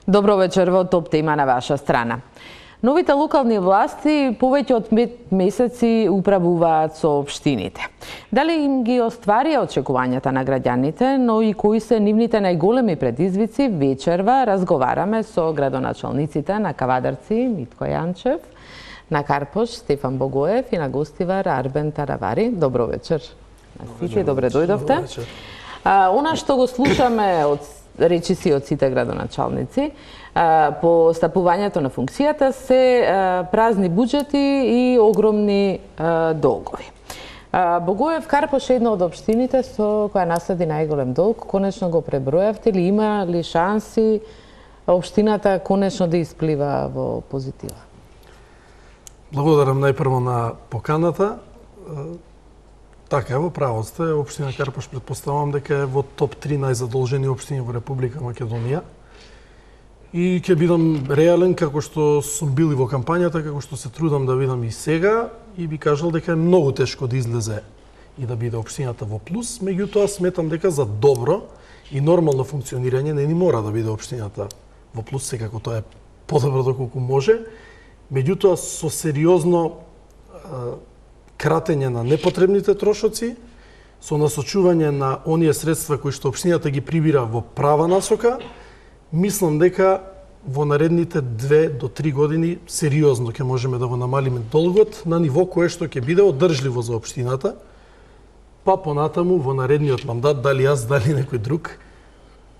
Добро вечер во Топ тема на ваша страна. Новите локални власти повеќе од месеци управуваат со општините. Дали им ги остварија очекувањата на граѓаните, но и кои се нивните најголеми предизвици, вечерва разговараме со градоначалниците на Кавадарци Митко Јанчев, на Карпош Стефан Богоев и на гостивар Арбен Таравари. Добро вечер на сите, добре дојдовте. Она што го слушаме од речиси од сите градоначалници по стапувањето на функцијата се празни буџети и огромни долгови. Богоев, Карпош е една од општините со која наследи најголем долг. Конечно го пребројавте ли, има ли шанси општината конечно да исплива во позитива? Благодарам најпрво на поканата. Така, во право сте, општина Карпош предпоставувам дека е во топ 3 најзадолжени општини во Република Македонија. И ќе бидам реален како што сум бил и во кампањата, како што се трудам да бидам и сега, и би кажал дека е многу тешко да излезе и да биде општината во плюс, меѓутоа сметам дека за добро и нормално функционирање не ни мора да биде општината во плюс, секако тоа е подобро доколку може, меѓутоа со сериозно кратење на непотребните трошоци, со насочување на оние средства кои што општината ги прибира во права насока, мислам дека во наредните 2 до 3 години сериозно ќе можеме да го намалиме долгот на ниво кое што ќе биде одржливо за општината, па понатаму во наредниот мандат, дали јас, дали некој друг,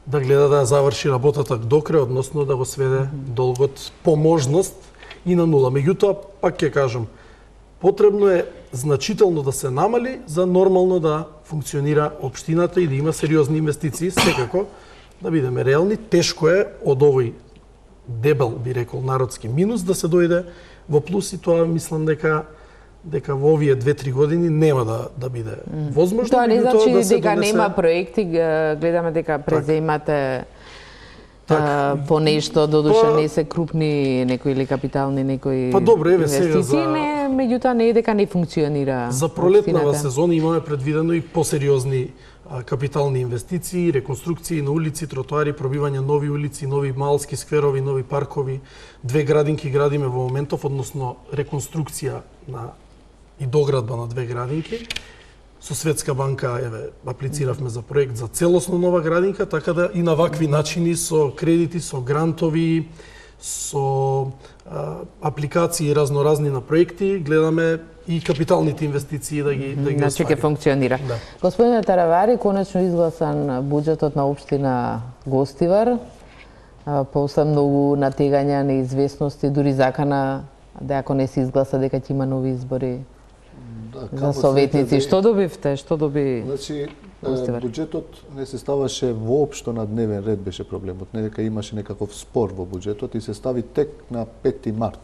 да гледа да ја заврши работата до крај, односно да го сведе долгот по можност и на нула. Меѓутоа, пак ќе кажам, потребно е значително да се намали за нормално да функционира општината и да има сериозни инвестиции. Секако, да бидеме реални, тешко е од овој дебел, би рекол, народски минус да се дојде во плюс и тоа мислам дека во овие 2-3 години нема да биде возможно. Тоа не значи да дека нема проекти, гледаме дека преземате по нешто, додуше не се крупни некои или капитални некои инвестиции, меѓутоа не е дека не функционира. За пролетнава сезона имаме предвидено и посериозни капитални инвестиции, реконструкции на улици, тротоари, пробивање нови улици, нови малски скверови, нови паркови. 2 градинки градиме во моментов, односно реконструкција и доградба на 2 градинки. Со Светска банка аплициравме за проект за целосно нова градинка, така да и на вакви начини со кредити, со грантови, со апликации разноразни на проекти, гледаме и капиталните инвестиции да ги значи ќе функционира. Да. Господине Таравари, конечно изгласан буџетот на општина Гостивар, после многу натегања, неизвестности, дури закана да ако не се изгласа дека ќе има нови избори за советници. Што добивте? Што доби? Значи, буџетот не се ставаше воопшто на дневен ред, беше проблемот. Не дека имаше некаков спор во буџетот и се стави тек на 5 март.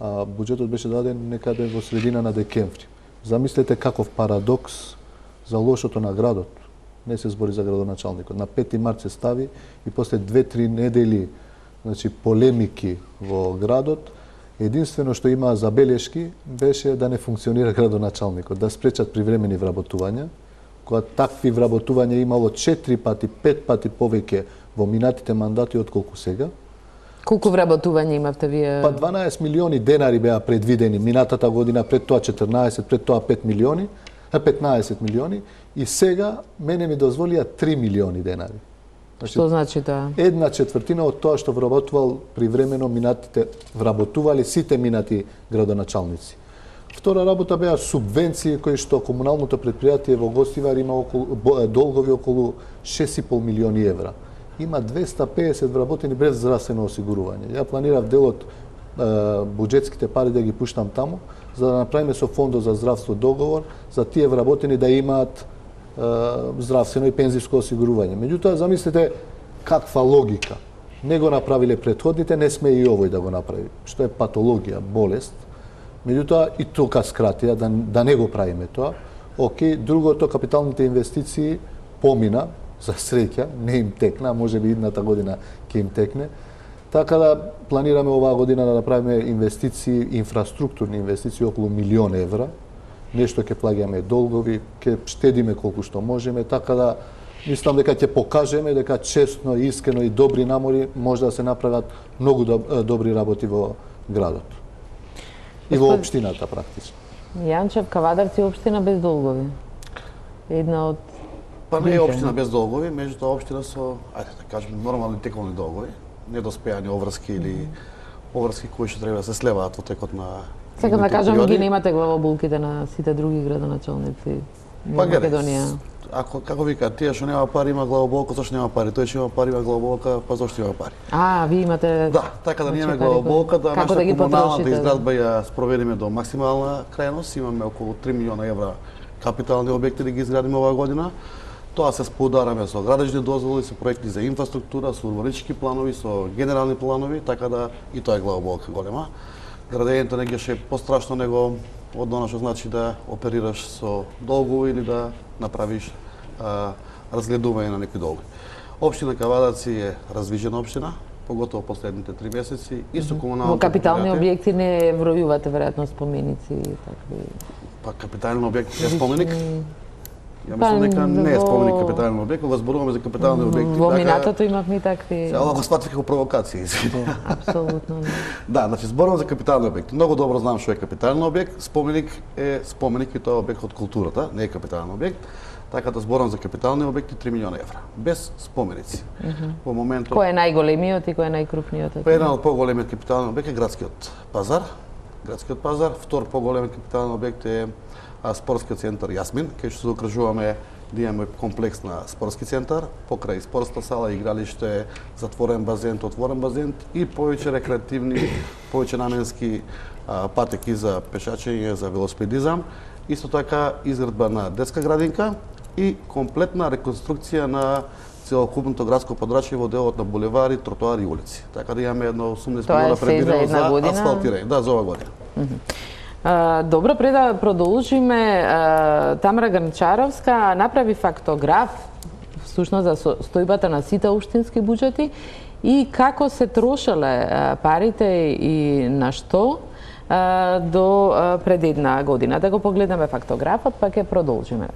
Буџетот беше даден некаде во средина на декември. Замислете каков парадокс за лошото на градот. Не се збори за градоначалникот. На 5 март се стави и после 2-3 недели, значи полемики во градот, единствено што имаа забелешки беше да не функционира градоначалникот, да спречат привремени вработувања, кога такви вработувања имало 4 пати, 5 пати повеќе во минатите мандати отколку сега. Колку вработување имавте вие? Па 12 милиони денари беа предвидени минатата година, пред тоа 14, пред тоа 5 милиони, 15 милиони и сега мене ми дозволија 3 милиони денари. Што значи тоа? 1/4 од тоа што вработувал привремено минатите, вработувале сите минати градоначалници. Втора работа беа субвенции кои што комуналното предпријатие во Гостивар има долгови околу 6,5 милиони евра. Има 250 вработени без здравствено осигурување. Ја планирав дел од буџетските пари да ги пуштам таму, за да направиме со фондот за здравство договор за тие вработени да имаат здравствено и пензиско осигурување. Меѓутоа, замислете каква логика. Не го направиле претходните, не сме и овој да го направи. Што е патологија, болест. Меѓутоа, и тука скратија, да не го правиме тоа. Океј, другото, капиталните инвестиции помина, за среќа, не им текна, може би идната година ќе им текне. Така да планираме оваа година да направиме инвестиции, инфраструктурни инвестиции околу 1 милион евра. Нешто ќе плаќаме долгови, ќе штедиме колку што можеме, така да Мислам дека ќе покажеме дека честно, искрено и добри намери може да се направат многу добри работи во градот. И во општината практично. Јанчев, Кавадарци општина без долгови. Една од Па не е општина без долгови, меѓутоа општина со, ајде да кажеме, нормални тековни долгови, недоспејани обврски или обврски кои што треба да се слеваат во текот на Сакам да кажам, ги немате главоболките на сите други градоначалници во Македонија. Ако, како вика, тие што нема пари има главоболка, зашто нема пари? Тој што има пари има главоболка, па зашто има пари? Вие имате... Да, така да немаме главоболка, да нашата комуналната изградба ја спроведеме до максимална крајност, имаме околу 3 милиона евра капитални објекти да ги изградиме оваа година. Тоа се споудараме со градежни дозволи, со проекти за инфраструктура, со урбанички планови, со генерални планови, така да и тоа е главоболка голема. Градењето не геше пострашно него од она што значи да оперираш со долгови или да направиш разгледување на некои долги. Општина Кавадарци е развижена општина, поготово последните 3 месеци и со комуналните Во капитални објекти не вројувате веројатно споменици такви. Па капитален објект е споменик? Ја мислам дека не е споменик капитален објект, кога зборуваме за капитални објекти. Во минатото имавме и такви. Ова го сфатив како провокација. Апсолутно. Да, значи зборувам за капитални објекти. Многу добро знам што е капитален објект. Споменик е споменик и тоа е објект од културата, не е капитален објект. Така да зборувам за капитални објекти 3 милиона евра, без споменици. Во моментот Кој е најголемиот и кој е најкрупниот? Па еден од поголемиот капитален објект е градскиот пазар. Градскиот пазар, втор поголемиот капитален објект е спортскиот центар Јасмин, кај што се окружуваме да имаме комплекс на спортски центар, покрај спортска сала, игралиште, затворен базен, отворен базен и повеќе рекреативни, повеќе наменски патеки за пешачење, за велосипедизам. Исто така изградба на детска градинка и комплетна реконструкција на целокупното градско подрачје во делот на булевари, тротоари и улици. Така да имаме едно 80 милиона предвидено за асфалтирање. Да, за ова година. Добро, пред да продолжиме, Тамара Грнчаровска направи фактограф всушност за состојбата на сите општински буџети и како се трошеле парите и на што до пред една година. Да го погледнеме фактографот, па ќе продолжиме.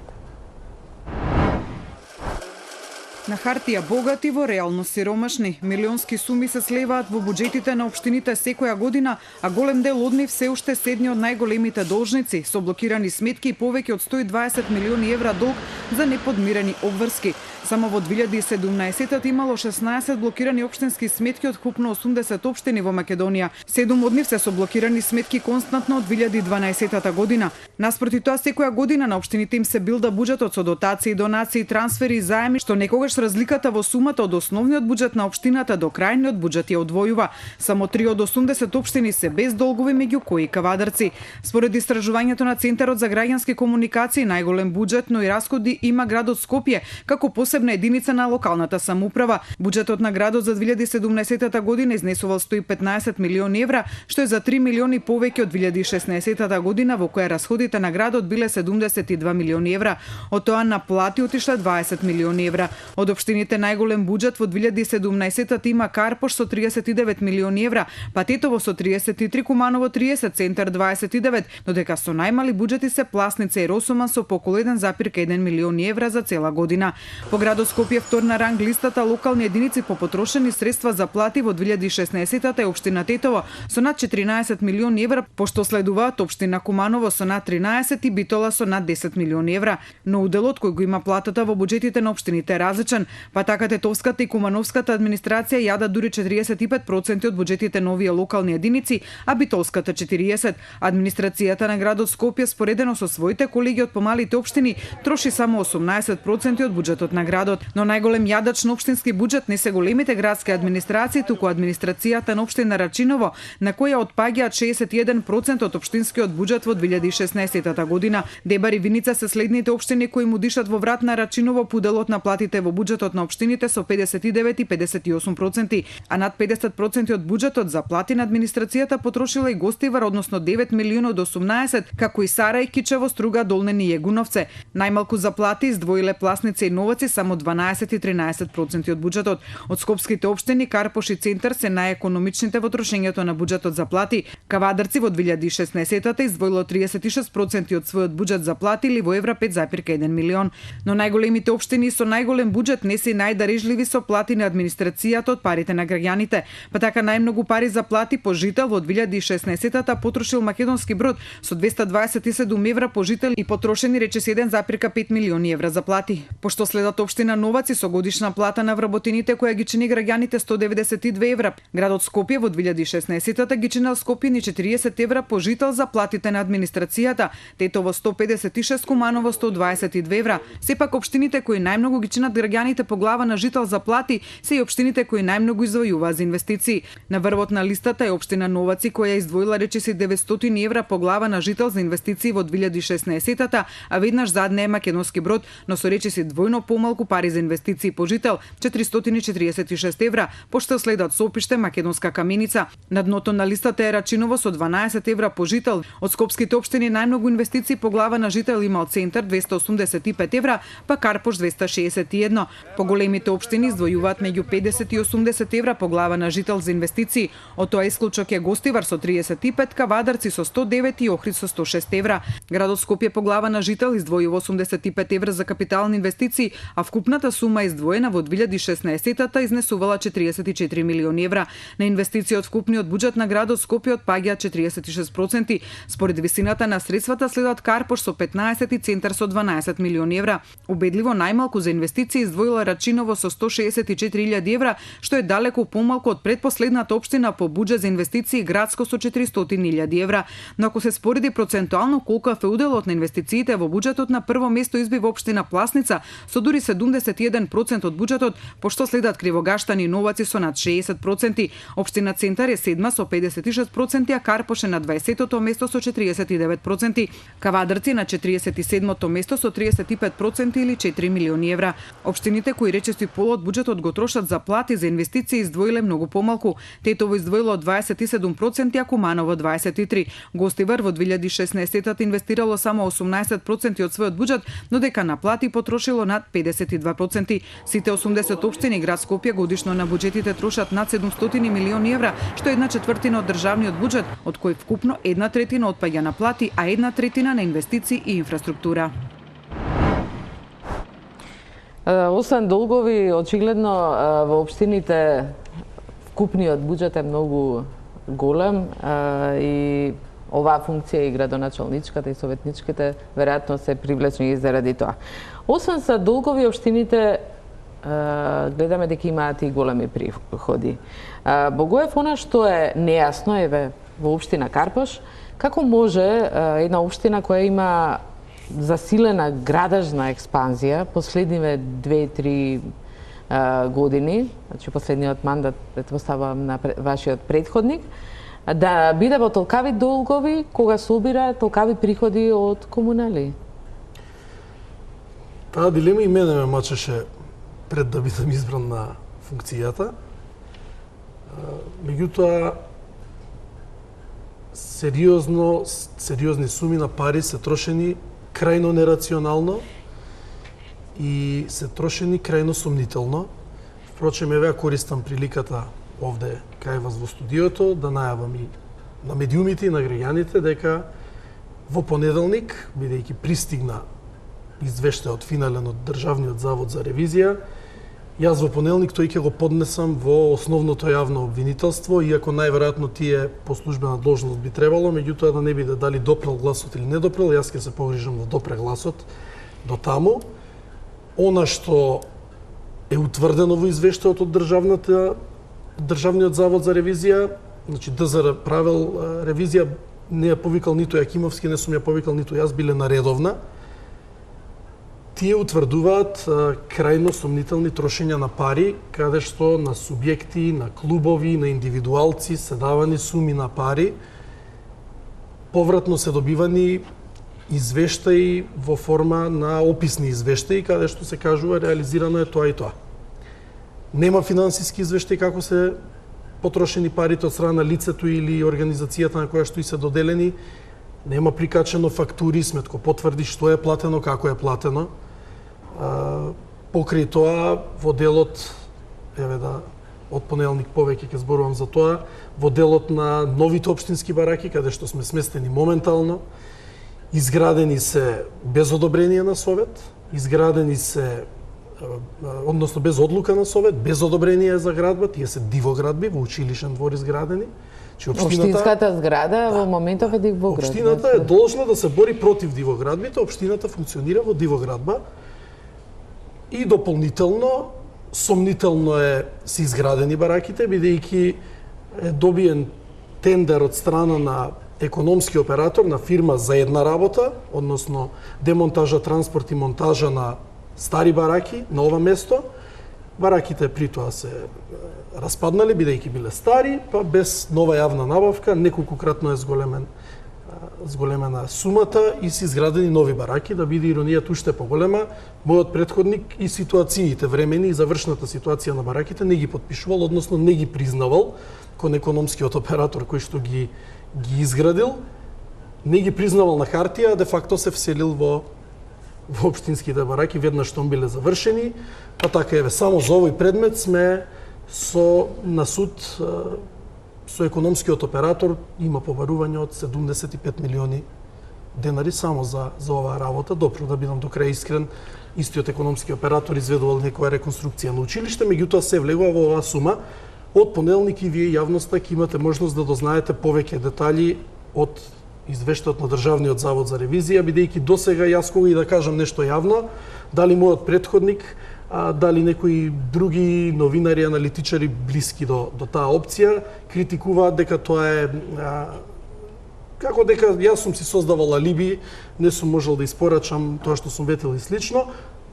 На хартија богати, во реално сиромашни. Милионски суми се слеваат во буџетите на општините секоја година, а голем дел од нив се уште седни од најголемите должници, со блокирани сметки и повеќе од 120 милиони евра долг за неподмирени обврски. Само во 2017 имало 16 блокирани општински сметки од вкупно 80 општини во Македонија. 7 од нив се со блокирани сметки константно од 2012 година. Наспроти тоа, секоја година на општините им се билда буџетот со дотации, донации, трансфери и заеми, што некогаш разликата во сумата од основниот буџет на општината до крајниот буџет ја одвојува. Само 3 од 80 општини се без долгови, меѓу кои Кавадарци. Според истражувањето на Центарот за граѓански комуникации, најголем буџет, но и расходи има градот Скопје, како посебна единица на локалната самоуправа. Буџетот на градот за 2017 година изнесувал 115 милиони евра, што е за 3 милиони повеќе од 2016 година, во која расходите на градот биле 72 милиони евра. Од тоа на плати отишле 20 милиони евра. Од општините најголем буџет во 2017 има Карпош со 39 милиони евра, Патетово со 33, Куманово 30, Центар 29, додека со најмали буџети се Пласница и Росоман со по околу 1,1 милиони евра за цела година. По градот Скопје втор на ранг листата локални единици по потрошени средства за плати во 2016 е општина Тетово со над 14 милиони евра, пошто следуваат општина Куманово со над 13 и Битола со над 10 милиони евра. Но уделот кој го има платата во буџетите на општините е различен, па така Тетовската и Кумановската администрација јадат дури 45% од буџетите на овие локални единици, а Битолската 40%. Администрацијата на градот Скопје споредено со своите колеги од помалите општини троши само 18% од буџетот на градот. Но најголем јадач на општински буџет не се големите градски администрации, туку администрацијата на општина Рачиново, на која отпаѓаат 61% од општинскиот буџет во 2016 година. Дебар и Виница се следните општини кои му дишат во врат на Рачиново по делот на платите во буџетот на општините со 59 и 58%, а над 50% од буџетот за плати на администрацијата потрошила и Гостивар, односно 9 милиони од 18, како и Сарај, Кичево, Струга, Долнени и Егуновце. Најмалку за плати издвоиле Пласница и Новаци само 12 и 13% од буџетот. Од скопските општини Карпош и Центар се најекономичните во трошењето на буџетот за плати. Кавадарци во 2016-та издвоило 36% од својот буџет за плати или во евра 5,1 милион. Но најголемите општини со најголем буџет не се најдарежливи со плати на администрацијата од парите на граѓаните. Па така најмногу пари за плати по жител во 2016-та потрошил Македонски Брод со 227 евра по жител и потрошени речиси 1,5 милиони евра за плати. Пошто следат општина Новаци со годишна плата на вработените која ги чини граѓаните 192 евра. Градот Скопје во 2016-та ги чинел Скопјани 40 евра по жител за платите на администрацијата, Тетово 156, Куманово 122 евра. Сепак општините кои најмногу ги чинат граѓаните по глава на жител за плати се и општините кои најмногу издвојуваат за инвестиции. На врвот на листата е општина Новаци која издвоила речиси 900 евра по глава на жител за инвестиции во 2016-та, а веднаш задне е Македонски Брод, но со речиси двојно помалку пари за инвестиции по жител 446 евра, пошто следат Сопиште, Македонска Каменица. На дното на листата е Рачиново со 12 евра по жител. Од скопските општини најмногу инвестиции по глава на жител имал Центар 285 евра, па Карпош 261. Поголемите општини издвојуваат меѓу 50 и 80 евра по глава на жител за инвестиции. Од тоа исклучок е Гостивар со 35, Кавадарци со 109 и Охрид со 106 евра. Градот Скопје по глава на жител издвојува 85 евра за капитални инвестиции, а вкупната сума издвоена во 2016-та изнесувала 44 милиони евра. На инвестиции од вкупниот буџет на градот Скопје отпаѓаат 46%. Според висината на средствата следат Карпош со 15 и Центар со 12 милиони евра. Убедливо најмалку за инвестиции издвоила Рачиново со 164.000 евра, што е далеку помалку од предпоследната општина по буџет за инвестиции Градско со 400.000 евра. Но ако се спореди процентуално колку е уделот на инвестициите во буџетот, на прво место избива општина Пласница со дури 71% од буџетот, пошто следат Кривогаштани и Новаци со над 60%. Општина Центар е седма со 56%, а Карпош е на 20-то место со 49%. Кавадарци на 47-то место со 35% или 4 милиони евра. Општините кои речиси полот буџетот го трошат за плати за инвестиции издвоиле многу помалку. Тетово издвоило 27%, а Куманово 23%. Гостивар во 2016-та инвестирало само 18% од својот буџет, но дека на плати потрошило над 52%. Сите 80 општини град Скопје годишно на буџетите трошат над 700 милиони евра, што е 1/4 од државниот буџет, од кој вкупно 1/3 отпаѓа на плати, а 1/3 на инвестиции и инфраструктура. Освен долгови, очигледно во општините вкупниот буџет е многу голем и оваа функција и градоначалничката и советничките веројатно се привлечени и заради тоа. Освен за долгови, општините гледаме дека имаат и големи приходи. Богоев, она што е нејасно еве во општина Карпош, како може една општина која има засилена градежна експанзија последниве 2-3 години, значи последниот мандат претпоставувам на вашиот претходник, да биде во толкави долгови кога собира толкави приходи од комунали? Таа дилема и мене ме мачеше пред да бидам избран на функцијата. Меѓутоа, сериозни суми на пари се трошени крајно нерационално и се трошени крајно сомнително. Впрочем, еве користам приликата овде кај вас во студиото да најавам и на медиумите и на граѓаните дека во понеделник, бидејќи пристигна извештајот финален од Државниот завод за ревизија, јас во понеделник тој ќе го поднесам во основното јавно обвинителство, иако најверојатно тие по службена должност би требало, меѓутоа да не биде дали допрел гласот или не допрел, јас ќе се погрижам да допре гласот до таму. Она што е утврдено во извештајот од Државниот завод за ревизија, значи ДЗР правил ревизија, не ја повикал ниту Јакимовски, не сум ја повикал ниту јас, биле наредовна. Тие утврдуваат крајно сомнителни трошења на пари, каде што на субјекти, на клубови, на индивидуалци се давани суми на пари, повратно се добивани извештаи во форма на описни извештаи, каде што се кажува реализирано е тоа и тоа. Нема финансиски извештаи како се потрошени парите од страна на лицето или организацијата на која што и се доделени. Нема прикачено фактури, сметко потврди што е платено, како е платено. Покрај тоа, во делот, од понеделник повеќе ќе зборувам за тоа, во делот на новите општински бараки, каде што сме сместени моментално, изградени се без одобрение на Совет, изградени се, односно без одлука на Совет, без одобрение за градба, тие се дивоградби, во училишен двор изградени. Општинската зграда во моментов е дивоградба. Општината е должна да се бори против дивоградбите, општината функционира во дивоградба и дополнително, сомнително е се изградени бараките, бидејќи е добиен тендер од страна на економски оператор, на фирма за една работа, односно демонтажа, транспорт и монтажа на стари бараки на ова место. Бараките при тоа се распаднале, бидејќи биле стари, па без нова јавна набавка, неколкократно е зголемена сумата и се изградени нови бараки, да биде иронијата уште поголема. Мојот претходник и ситуациите времени и завршната ситуација на бараките не ги подпишувал, односно не ги признавал кон економскиот оператор кој што ги изградил, не ги признавал на хартија, а де факто се вселил во општинските бараки веднаш што биле завршени. Па така еве, само за овој предмет сме на суд со економскиот оператор, има побарување од 75 милиони денари само за оваа работа. Допро, да бидам до крај искрен, истиот економски оператор изведувал некоја реконструкција на училиште, меѓутоа се влегува во оваа сума. Од понеделник и вие јавноста ќе имате можност да дознаете повеќе детали од извештајот на Државниот завод за ревизија, бидејќи досега јас кога и да кажам нешто јавно, дали мојот претходник, дали некои други новинари, аналитичари блиски до таа опција, критикуваат дека тоа е како дека јас сум си создавал алиби, не сум можел да испорачам тоа што сум ветил и слично.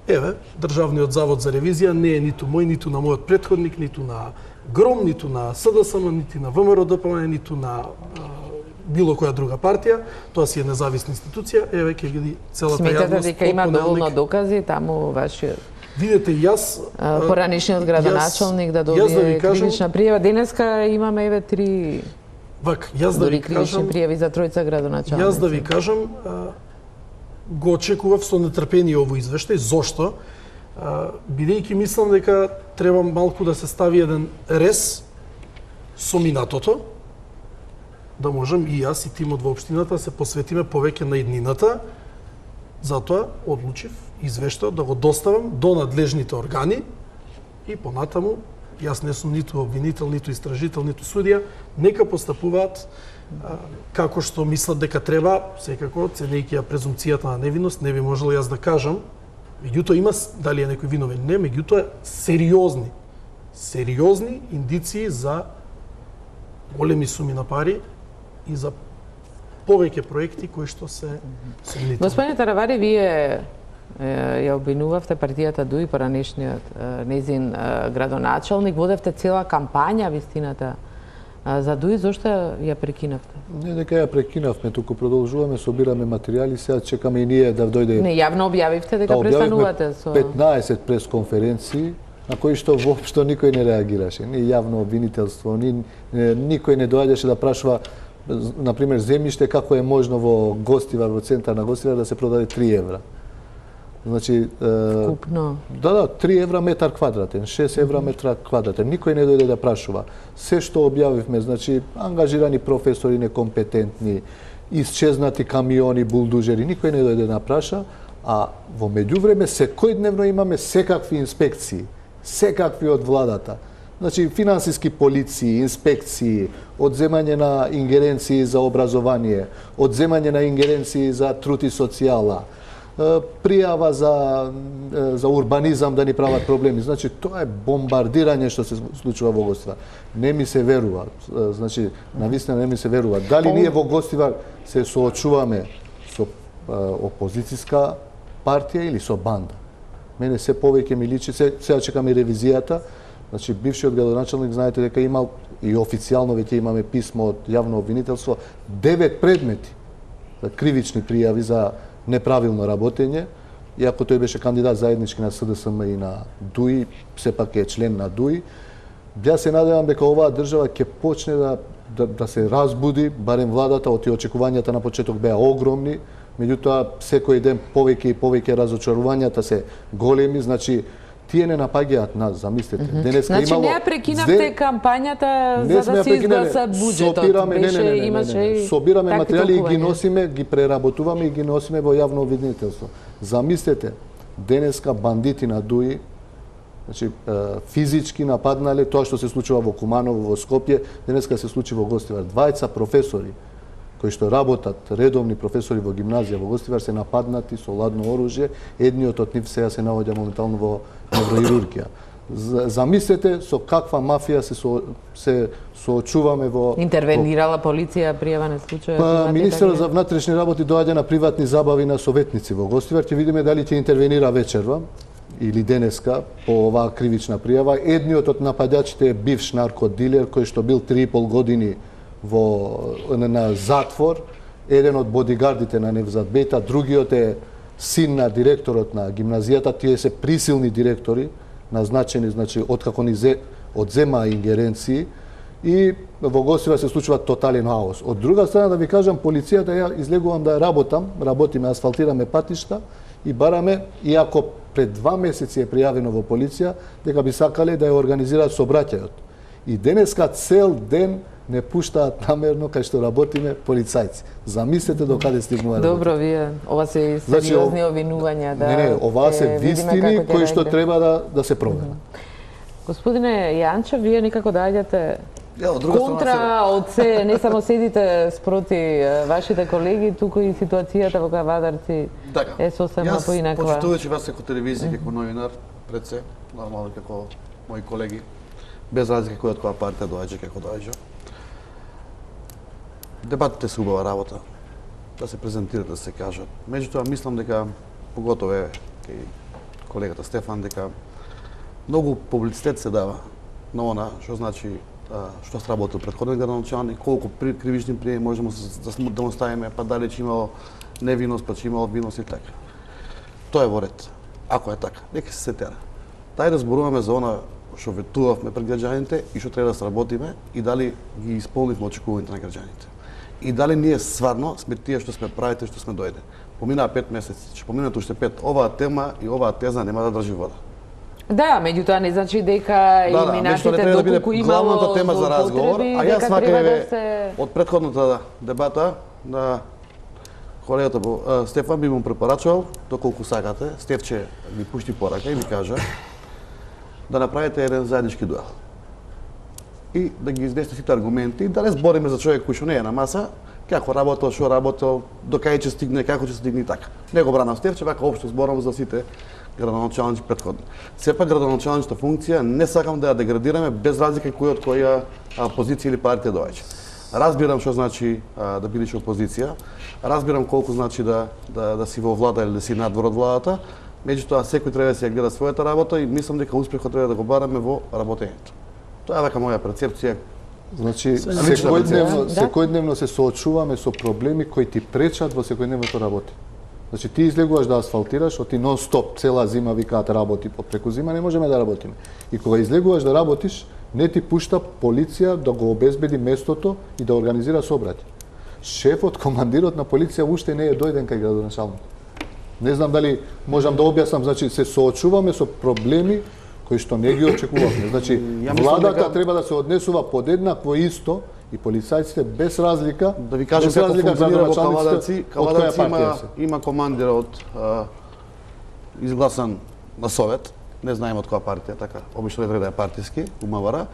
Еве, Државниот завод за ревизија не е ниту мој, ниту на мојот претходник, ниту на ГРОМ, ниту на СДСМ, ниту на ВМРО-ДПМН, ниту на било која друга партија. Тоа си е независна институција. Еве, ќе види целата јавност. Сметате дека има доволно докази таму вашиот? Видете, јас поранишниот градоначалник да добие кривична пријава. Денеска имаме еве 3 кривични пријави за тројца градоначалници. Јас да ви кажам, го очекував со нетрпение овој извештај. Зошто? Бидејќи мислам дека треба малку да се стави еден рез со минатото, да можем и јас и тимот во општината се посветиме повеќе на иднината. Затоа одлучив извештајот да го доставам до надлежните органи и понатаму, јас не сум ниту обвинител, ниту истражител, ниту судија, нека постапуваат како што мислат дека треба, секако ценејќи ја презумпцијата на невиност, не би можел јас да кажам. Меѓутоа има дали е некој виновен, не, меѓутоа сериозни индиции за големи суми на пари и за повеќе проекти кои што се сомнителни. Господине Таравари, вие ја обвинувавте партијата ДУИ, поранешниот незин градоначалник, водевте цела кампања вистината за ДУИ, зошто ја прекинавте? Не дека ја прекинавме, туку продолжуваме, собираме материјали, сега чекаме и ние да дојде. Не, јавно објавивте дека престанувате со 15 пресконференции на кои што воопшто никој не реагираше, ни јавно обвинителство, ни никој не доаѓаше да прашува, на пример, земјиште како е можно во Гостивар, во центар на Гостивар да се продаде 3 евра. Значи, купно. Да, 3 евра метар квадратен, 6 евра метар квадратен. Никој не дојде да прашува. Се што објавивме, значи, ангажирани професори некомпетентни, исчезнати камиони, булдужери, никој не дојде да праша, а во меѓувреме секојдневно имаме секакви инспекции, секакви од владата. Значи, финансиски полиции, инспекции, одземање на ингеренции за образование, одземање на ингеренции за труд и социјала, пријава за урбанизам да ни прават проблеми. Значи, тоа е бомбардирање што се случува во Гостивар. Не ми се верува. Значи, навистина не ми се верува. Дали ние во Гостивар се соочуваме со опозицијска партија или со банда? Мене се повеќе ми личи, сега чекаме ревизијата. Значи, бившиот градоначалник, знаете дека имал и официјално веќе имаме писмо од јавно обвинителство, 9 предмети за кривични пријави за неправилно работење, иако тој беше кандидат заеднички на СДСМ и на ДУИ, сепак е член на ДУИ. Ја се надевам дека оваа држава ќе почне да се разбуди, барем владата, оти очекувањата на почеток беа огромни, меѓутоа секој ден повеќе и повеќе разочарувањата се големи, значи тие не напаѓаат нас, замислете. Денеска значи имало... не ја прекинавте кампањата за да се изгласа буџетот. Собираме материјали и ги носиме, ги преработуваме и ги носиме во јавно обвинителство. Замислете, денеска бандити на ДУИ, значи физички нападнале тоа што се случува во Куманово, во Скопје, денеска се случи во Гостивар. Двајца професори кои што работат, редовни професори во гимназија во Гостивар, се нападнати со ладно оружје. Едниот од нив сега се наоѓа моментално во невроирургија. Замислете со каква мафија се соочуваме во... Интервенирала полиција пријава на случај? Министерот за внатрешни работи доаѓа на приватни забави на советници во Гостивар. Ќе видиме дали ќе интервенира вечерва или денеска по оваа кривична пријава. Едниот од нападачите е бивш наркодилер кој што бил 3,5 години на затвор, еден од бодигардите на Невзат Бејта, другиот е син на директорот на гимназијата. Тие се присилни директори, назначени, значи, откако ни одзема ингеренции, и во Гостивар се случува тотален хаос. Од друга страна, да ви кажам, полицијата, ја излегувам да работиме, асфалтираме патишта и бараме, иако пред 2 месеци е пријавено во полиција, дека би сакале да ја организираат сообраќајот. И денеска цел ден не пуштаат намерно кај што работиме полицајци. Замислете до каде стигнува. Добро, вие, ова се сериозни обвинувања. Не, оваа се вистини кои што треба да се проверат. Господине Јанчев, вие никако доаѓате контра од се, не само седите спроти вашите колеги, туку и ситуацијата во Кавадарци е сосема поинаква. Јас почитувачи вас како телевизија, како новинар, пред се, нормално како мои колеги, без разлика кој од која партија доаѓа, како доаѓа. Дебатите се убава работа, да се презентират, да се кажат. Меѓутоа, мислам дека, поготово е кај колегата Стефан, дека многу публицитет се дава на она, што значи што сработил претходен градоначалник, колку кривични пријави можеме да му ставиме, па дали ќе имало невиност, па ќе имало виност и така. Тоа е во ред. Ако е така, нека се тера. Дај да зборуваме за она што ветувавме пред граѓаните и што треба да сработиме и дали ги исполнивме очекувањата на граѓаните. И дали ние стварно сме тие што сме правите, што сме дојде. Поминаа 5 месеци, ќе поминат уште 5. Оваа тема и оваа теза нема да држи вода. Да, меѓутоа не значи дека и минатите доколку имало главната тема за разговор, а јас сакам од претходната дебата на колегата Стефан би му препорачувал, доколку сакате, Стефче ми пушти порака и ми кажа да направите еден заеднички дуел. И да ги изнесете сите аргументи, да не збориме за човек кој што не е на маса, како работел, што работел, докај ќе стигне, како ќе стигне и така. Не го бранам Стефче, вака општо зборам за сите градоначалници претходни. Сепак градоначалничната функција не сакам да ја деградираме без разлика кој од која позиција или партија доаѓа. Разбирам што значи да бидеш опозиција, разбирам колку значи да си во влада или да си надвор од владата, меѓутоа секој треба да си ја гледа својата работа и мислам дека успехот треба да го бараме во работењето. Тоа е вака моја перцепција. Значи, секојдневно се соочуваме со проблеми кои ти пречат во секојдневното работа. Значи, ти излегуваш да асфалтираш, оти нон-стоп, цела зима викаат работи, преку зима не можеме да работиме. И кога излегуваш да работиш, не ти пушта полиција да го обезбеди местото и да организира сообраќај. Шефот, командирот на полиција уште не е дојден кај градоначалник. Не знам дали можам да објаснам, значи се соочуваме со проблеми кои што не ги очекувавме. Значи, владата треба да се однесува подеднакво исто и полицајците без разлика. Да ви кажам како функционира во Кавадарци. Кавадарци има командир од изгласан на совет, не знаеме од која партија, така, обично не треба да е партиски, УМВР,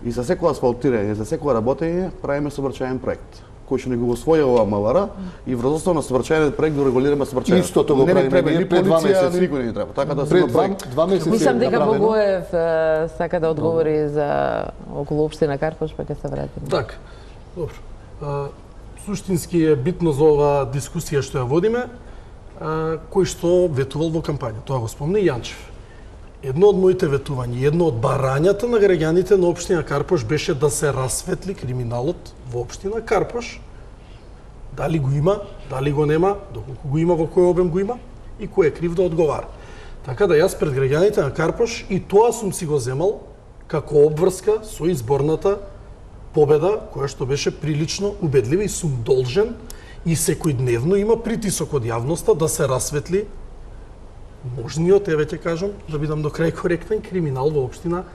и за секој асфалтирање, за секој работење правиме сообраќајен проект кој што не го усвои ова МВР и врз основа на сообраќајниот проект го регулираме сообраќајот. Истото го правиме ни пред 2 месеци, ни никој не треба. Така да се проект. 2 месеци. Мислам дека Богоев сака да одговори за околу општина Карпош, па ќе се вратиме. Така. Добро. Суштински е битно за оваа дискусија што ја водиме, кој што ветувал во кампања. Тоа го спомна Јанчев. Едно од моите ветувања, едно од барањата на граѓаните на општина Карпош беше да се расветли криминалот во општина Карпош, дали го има, дали го нема, доколку го има, во кој обем го има и кој е крив да одговара. Така да јас пред граѓаните на Карпош и тоа сум си го земал како обврска со изборната победа, која што беше прилично убедлива и сум должен и секојдневно има притисок од јавноста да се расветли можниот, еве ќе кажам, да бидам до крај коректен, криминал во општина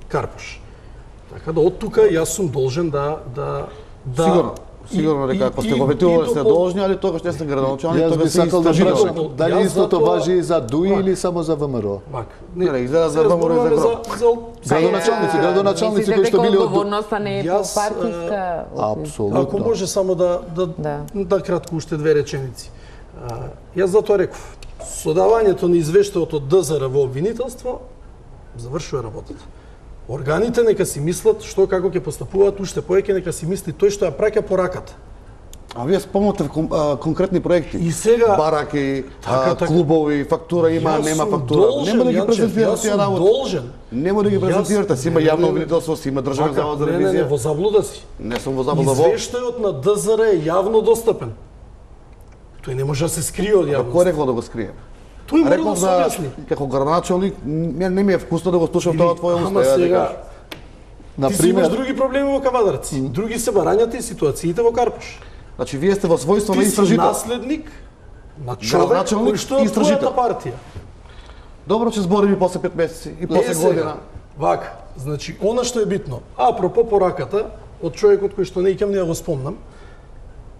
Карпош. Така да од тука јас сум должен да Сигурно дека ако сте го ветували сте должни, али тогаш не сте градоначалник, Јас би тогаш сте сакал да истражител. прашам, дали истото важи и за ДУИ или само за ВМРО? Не, изгледа за ВМРО и за ГРО. Градоначалници кои што били од одговорноста не е Јас, партиска. Апсолутно. Ако може само да кратко уште две реченици. Јас затоа реков, со давањето на извештајот од ДЗР во обвинителство завршува работата. Органите нека си мислат што како ќе постапуваат, уште повеќе нека си мисли тој што ја праќа по раката. А вие спомнате конкретни проекти. И сега бараки, така. клубови, фактура има, нема фактура. Нема да ги презентирате тие работи. Должен. Нема да ги презентирате. Си има јавно обвинителство, си има државен завод за ревизија. Не, во заблуда си. Не сум во заблуда. Извештајот на ДЗР е јавно достапен. Тој не може да се скрие од јавноста. Кој рекол да го скрие? Тој мора да се објасни. Како градоначалник, не ми е вкусно да го слушам тоа твое уста. Ама сега, ти си имаш Например, други проблеми во Кавадарци. Други се барањата и ситуациите во Карпош. Значи вие сте во својство на Ти си истражител. наследник на човек Градоначалник, кој што е од истражител. твојата партија. Добро че зборим и после 5 месеци и после година. Вака, значи, она што е битно, апропо пораката, од човекот кој што не икам не ја го спомнам,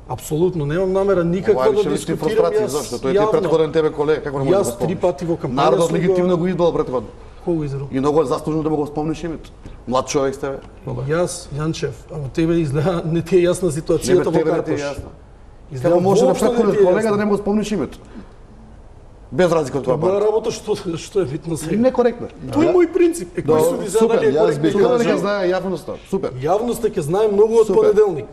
апсолутно немам намера никаква да дискутирам јас зашто тој е претходен тебе колега, како не можеш да Јас спомниш? 3 пати во кампања Народот сум легитимно го избрал претходно. Кого израл? И многу е заслужено да му го спомниш името. Млад човек сте, бе. Јас, Јанчев, ама тебе изгледа не ти е јасна ситуацијата во тебе не ти е Карпош. јасно. Изгледа Како може да воопшто не претходен ти е колега јасно. да не му го спомниш името? Без разлика од тоа Моја партија. работа што е битно сега? Некоректно. Тој е мој принцип. Кој суди за супер, дали е јас би коректно? Супер да кажал- ќе знае јавноста. Супер. Јавноста ќе знае многу од Супер. понеделник.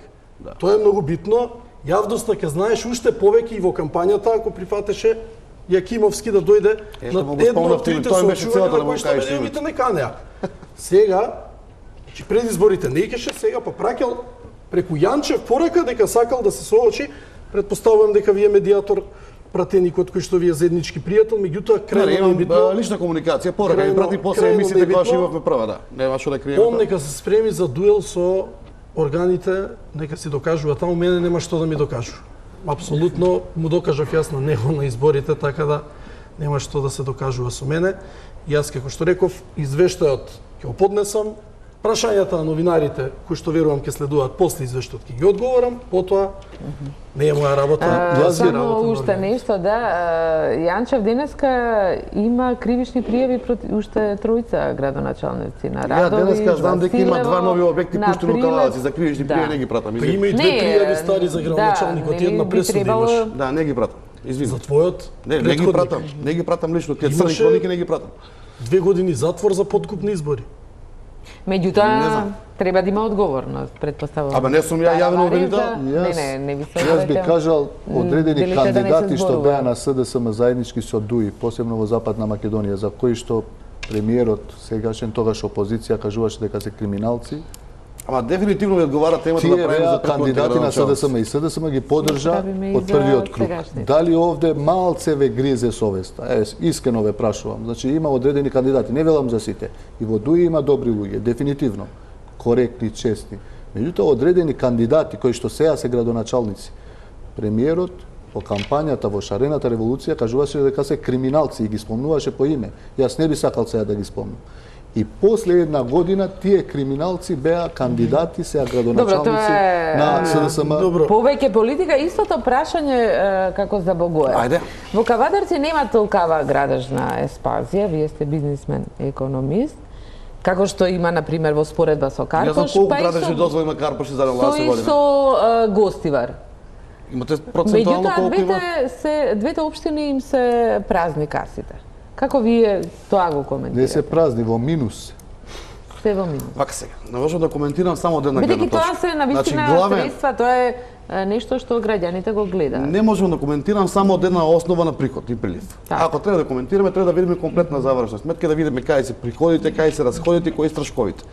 Тоа е многу битно. Јавноста ќе знаеш уште повеќе и во кампањата ако прифатеше Јакимовски да дојде Ето, му на го едно спомнав од ти, трите тој беше соочувања целата на да му кои што кажеш медиумите не канеа. Сега, значи пред изборите не икеше, сега па праќал преку Јанчев порака дека сакал да се соочи. Предпоставувам дека вие медијатор пратеникот кој што ви е заеднички пријател, меѓутоа крајно Имам небитно. лична комуникација, порака ми Крајно- прати после крајно емисиите која што небитно. имавме прва, да. Нема што да криеме. Он тоа. нека се спреми за дуел со органите, нека си докажува таму, мене нема што да ми докажува. Апсолутно му докажав јас на него на изборите, така да нема што да се докажува со мене. Јас како што реков, извештајот ќе го поднесам, прашањата на новинарите кои што верувам ќе следуваат после извештајот ќе ги одговорам, потоа не е моја работа. Јас ги Само работам на уште органите. нешто, да. Јанчев денеска има кривични пријави против уште тројца градоначалници на Ја Радови, денеска знам дека има Василево, 2 нови објекти на пуштени у Кавалаци, Прилеп. за кривични Да. пријави не ги пратам. Па има и две Не, пријави стари за градоначалникот, да, една би пресуда требало- имаш. Да, не ги пратам. Извини. За твојот Не ги претходник. пратам. Не ги пратам лично. Кај Имаше- црни хроники не ги пратам. 2 години затвор за подкупни избори. Не Меѓутоа, знам. треба да има одговорност, предпоставувам. Абе, не сум ја јавен обвинител. Не ви се Јас би обраќам. кажал одредени Делите да не се кандидати што зборува. беа на СДСМ заеднички со ДУИ, посебно во Западна Македонија, за кои што премиерот сегашен тогаш опозиција кажуваше дека се криминалци. Ама дефинитивно ви одговара темата да Тие правиме беа за претходните кандидати на градоначалници. СДСМ и СДСМ ги поддржа Правиме и од за првиот круг. сегашните. Дали овде малце ве гризе совеста? Искрено ве прашувам. Значи има одредени кандидати, не велам за сите. И во ДУИ има добри луѓе, дефинитивно, коректни, честни. Меѓутоа одредени кандидати кои што сега се градоначалници, премиерот во кампањата во шарената револуција кажуваше дека се криминалци и ги спомнуваше по име. Јас не би сакал сега да ги спомнам. И после една година тие криминалци беа кандидати сега градоначалници тоа е- на СДСМ. Добро. Повеќе политика, истото прашање како за Богоев. Ајде. Во Кавадарци нема толкава градежна еспазија, вие сте бизнисмен, економист, како што има, например, во споредба со Ја знам Карпош, колку и градежни со- дозволи има Карпош за со 20 и година. со Гостивар. Имате процентуално Меѓутоа, колку има? двете општини им се празни касите. Како вие тоа го Не коментирате? се празни, во минус. Се во минус. Вака сега, не можам да коментирам само од една гледна Бидејќи точка. тоа се навистина средства, тоа е нешто што граѓаните го гледаат. Не можам да коментирам само од една основа на приход и прилив. Така. Ако треба да коментираме, треба да видиме комплетна завршна сметка, да видиме кај се приходите, кај се расходите, кои страшковите.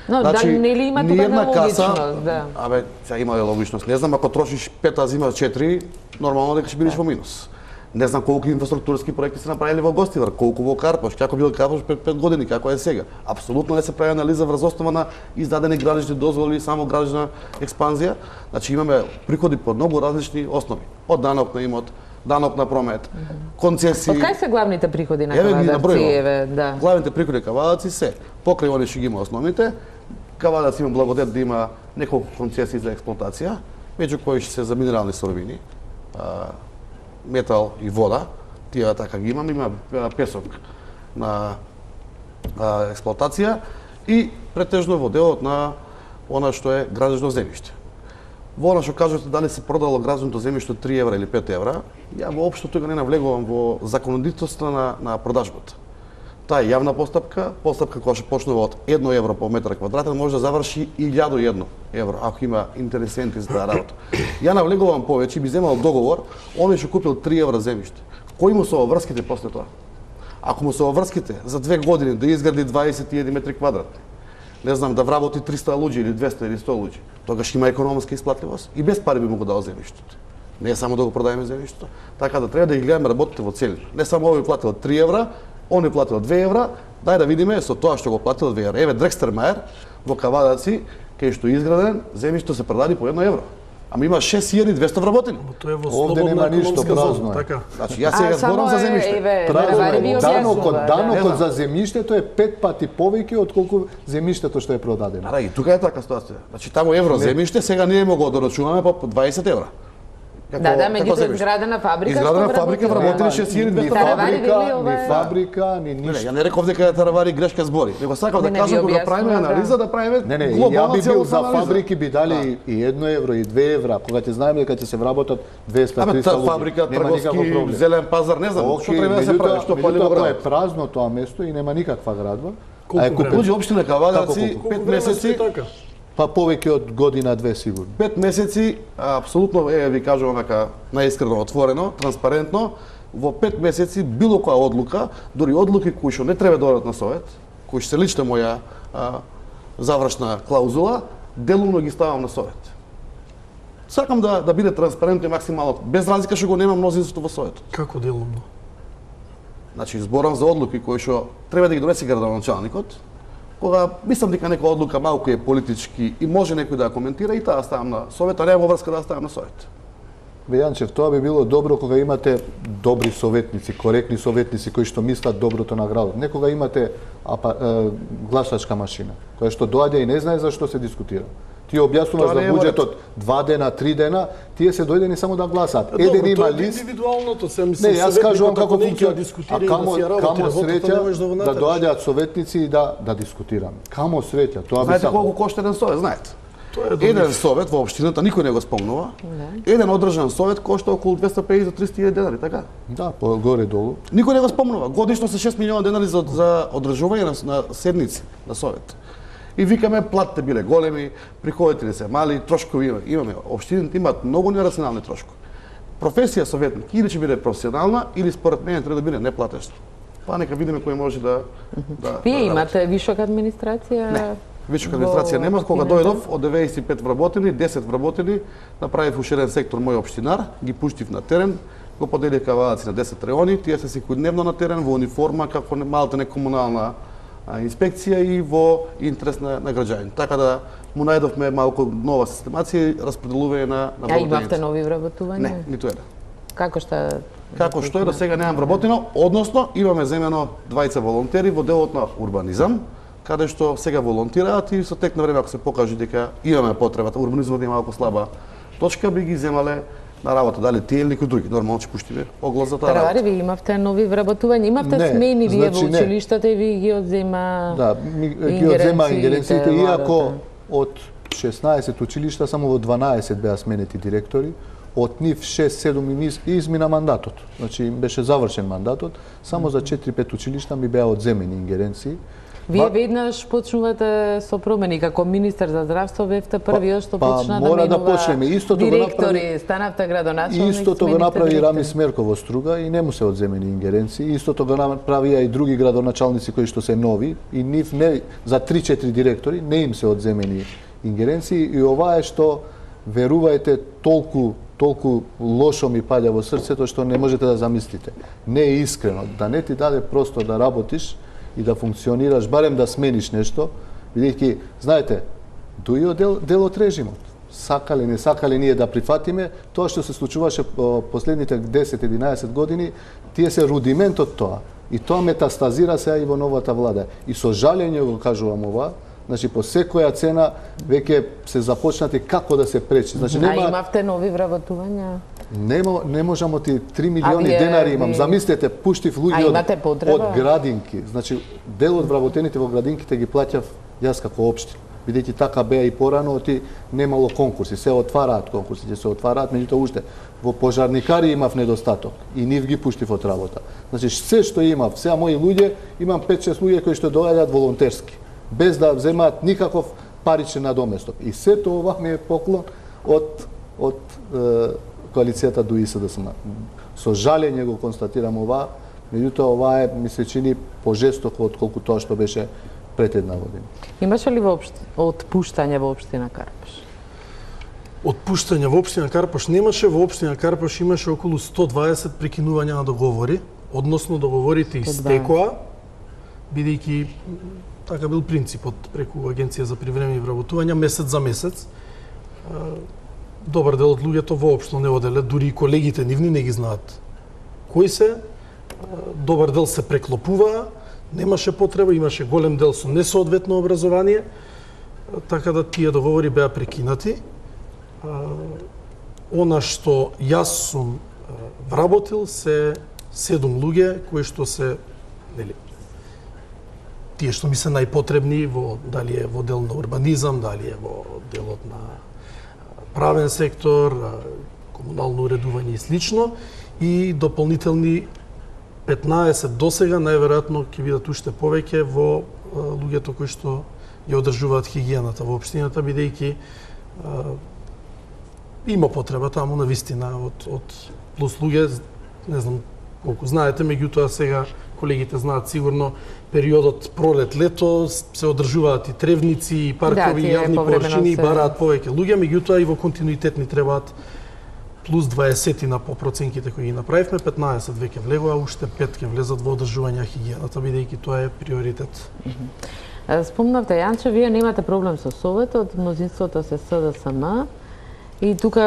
Но дали нели има тука една логичност, да. Абе, сега има логичност. Не знам, ако трошиш 5, а зимаш 4, нормално дека ќе бидеш во минус. Не знам колку инфраструктурски проекти се направили во Гостивар, колку во Карпош, како бил Карпош пред 5 години, како е сега. Апсолутно не се прави анализа врз основа на издадени градични дозволи, само градична експанзија. Значи имаме приходи по многу различни основи. Од данок на имот, данок на промет, концесии. Од кај се главните приходи на Кавадарци? Да. Главните приходи на Кавадарци се покрај они што ги има основните. Кавадарци има благодет да има неколку концесии за експлоатација, меѓу кои се за минерални суровини, метал и вода, тие така ги имам, има песок на експлоатација и претежно во делот на она што е градежно земјиште. Во она што кажете дали се продало градежното земјиште 3 евра или 5 евра, ја воопшто тука не навлегувам во законодителството на продажбата. Таа е јавна постапка која што почнува од 1 евро по метар квадратен, може да заврши 1001 евро, ако има интересенти за таа работа. Ја навлегувам повеќе и би земал договор, оној што купил 3 евра земјиште. Кои му се обврските после тоа? Ако му се обврските за 2 години да изгради 21 метри квадратни, не знам, да вработи 300 луѓе или 200 или 100 луѓе, тогаш има економска исплатливост и без пари би му го дал земјиштето. Не е само да го продаеме земјиштето, така да треба да ги гледаме работите во цели. Не само овој платил 3 евра, он е платил 2 евра, дај да видиме со тоа што го платил 2 евра. Еве Дрекстермајер во Кавадарци, кај што е изграден, земјишто се продади по 1 евро. Ама има 6200 вработени. Тоа е во Овде нема ништо празно. Така. Значи јас сега зборам за земјиште. Данокот за земјиштето е 5 пати повеќе од колку земјиштето што е продадено. Да, и тука е така ситуација. Значи таму евро земјиште сега ние му го дорачуваме по 20 евра. Да, меѓутоа изградена фабрика. Изградена фабрика вработени 6200 ни фабрика, ни ништо. Ја не реков дека Таравари грешка збори, него сакав да кажам кога да правиме анализа, да правиме ја би бил за фабрики би дали и 1 евро и 2 евра, кога ќе знаеме дека ќе се вработат 200-300 луѓе. Фабрика, трговски, зелен пазар, не знам, што треба да се прави, што пали во град. Е празно тоа место и нема никаква градба. Уđe општина Кавадарци 5 месеци, па повеќе од година-две сигурно. 5 месеци, апсолутно ви кажувам дека наискрено, отворено, транспарентно, во 5 месеци било која одлука, дури одлуки кои што не треба да одат на совет, кои што се лична моја завршна клаузула, делумно ги ставам на совет. Сакам да биде транспарентно и максимално, без разлика што го нема мнозинството во советот. Како делумно? Значи, зборам за одлуки кои што треба да ги донесе градоначалникот, кога мислам дека некоја одлука малку е политички и може некој да ја коментира и таа ставам на совет, а нема врска да ставам на совет. Бе Јанчев, тоа би било добро кога имате добри советници, коректни советници кои што мислат доброто на градот. Не кога имате гласачка машина, која што доаѓа и не знае за што се дискутира. Ти објаснуваш за буџетот 2 дена, 3 дена, тие се дојдени само да гласаат. Еден има лист. Индивидуалното се мислам. Не, јас кажувам како функционира. Камо среќа да доаѓаат советници и да дискутираме. Камо среќа, тоа би знаете колку кошта еден совет, знаете? Еден совет во општината никој не го спомнува. Еден одржан совет кошта околу 250-300 денари, така? Да, по горе долу. Никој не го спомнува. Годишно се 6 милиона денари за одржување на седници на совет. И викаме платите биле големи, приходите се мали, трошкови имаме. Општините имаат многу нерационални трошкови. Професија советник или ќе биде професионална или според мене треба да биде неплатешна. Па нека видиме кој може да Вие имате вишока администрација? Не. Вишока администрација нема, кога дојдов од 95 вработени, 10 вработени, направив уширен сектор мој општинар, ги пуштив на терен, го поделив Кавадарци на 10 реони, тие се секојдневно на терен во униформа како малте не комунална инспекција и во интерес на граѓаните. Така да му најдовме малку нова системација и распределување на вработените. Имавте нови вработувања? Не, ниту еден. Како што е до сега немам вработено, односно имаме земено 20 волонтери во делот на урбанизам, каде што сега волонтираат и со тек на време ако се покаже дека имаме потребата, урбанизмот е малку слаба точка, би ги земале на работа, дали тие или некои други. Нормално ќе пуштиме оглас за таа работа. Таравари, ви имавте нови вработувања, имавте смени вие во училиштата и ви ги одзема ги одзема ингеренциите, иако од 16 училишта само во 12 беа сменети директори, од нив 6-7 измина мандатот. Значи беше завршен мандатот, само за 4-5 училишта ми беа одземени ингеренции. Вие веднаш почнувате со промени како министер за здравство, бевте првиот што почна да мора да менува почнеме. Истото го директори, направи- станавте градоначалник, Истото го сменивте направи директори. Рами Смерко во Струга и не му се одземени ингеренции. Истото го направија и други градоначалници кои што се нови и нив не за 3-4 директори не им се одземени ингеренции и ова е што верувајте толку лошо ми паѓа во срцето што не можете да замислите. Не е искрено, да не ти даде простор да работиш и да функционираш, барем да смениш нешто, бидејќи, знаете, дујо дел од режимот. Сакали, не сакали ние да прифатиме, тоа што се случуваше последните 10-11 години, тие се рудимент од тоа. И тоа метастазира сега и во новата влада. И со жалење го кажувам ова, значи по секоја цена веќе се започнати како да се пречи. Значи А имавте нови вработувања? не можам ти 3 милиони вие- денари имам. Замислете, пуштив А луѓе имате потреба? од градинки. Значи дел од вработените во градинките ги плаќав јас како општина. Бидејќи така беа и порано, ти немало конкурси, се отвараат конкурси, се отвараат, меѓутоа уште во пожарникари имав недостаток и нив ги пуштив од работа. Значи се што имав, сега мои луѓе, имам 5-6 луѓе кои што доаѓаат волонтерски, без да земаат никаков паричен надоместок. И сето ова ми е поклон од коалицијата ДУИ СДСМ. Со жалење го констатирам ова, меѓутоа ова е ми се чини пожестоко отколку тоа што беше пред една година. Имаше ли отпуштање во општина Карпаш? Отпуштање во општина Карпаш немаше, во општина Карпаш имаше околу 120 прекинувања на договори, односно договорите истекоа, бидејќи така бил принципот преку Агенција за привремени вработувања месец за месец. Добар дел од луѓето воопшто не оделе, дури и колегите нивни не ги знаат кои се. Добар дел се преклопуваа, немаше потреба, имаше голем дел со несоодветно образование, така да тие договори беа прекинати. Она што јас сум вработил се 7 луѓе кои што се, нели, тие што ми се најпотребни во дали е во дел на урбанизам, дали е во делот на правен сектор, комунално уредување и слично, и дополнителни 15 досега, најверојатно ќе бидат уште повеќе во луѓето кои што ја одржуваат хигиената во општината, бидејќи има потреба таму на вистина од плюс луѓе, не знам колку знаете, меѓутоа сега колегите знаат сигурно периодот пролет-лето се одржуваат и тревници, и паркови, и јавни површини, и бараат повеќе луѓе, меѓутоа и во континуитет ни требаат плюс 20 по проценките кои ги направивме, 15 веќе влегува, уште 5 ќе влезат во одржување на хигиената, бидејќи тоа е приоритет. Спомнавте, Јанче, вие немате проблем со Советот, мнозинството се СДСМ. И тука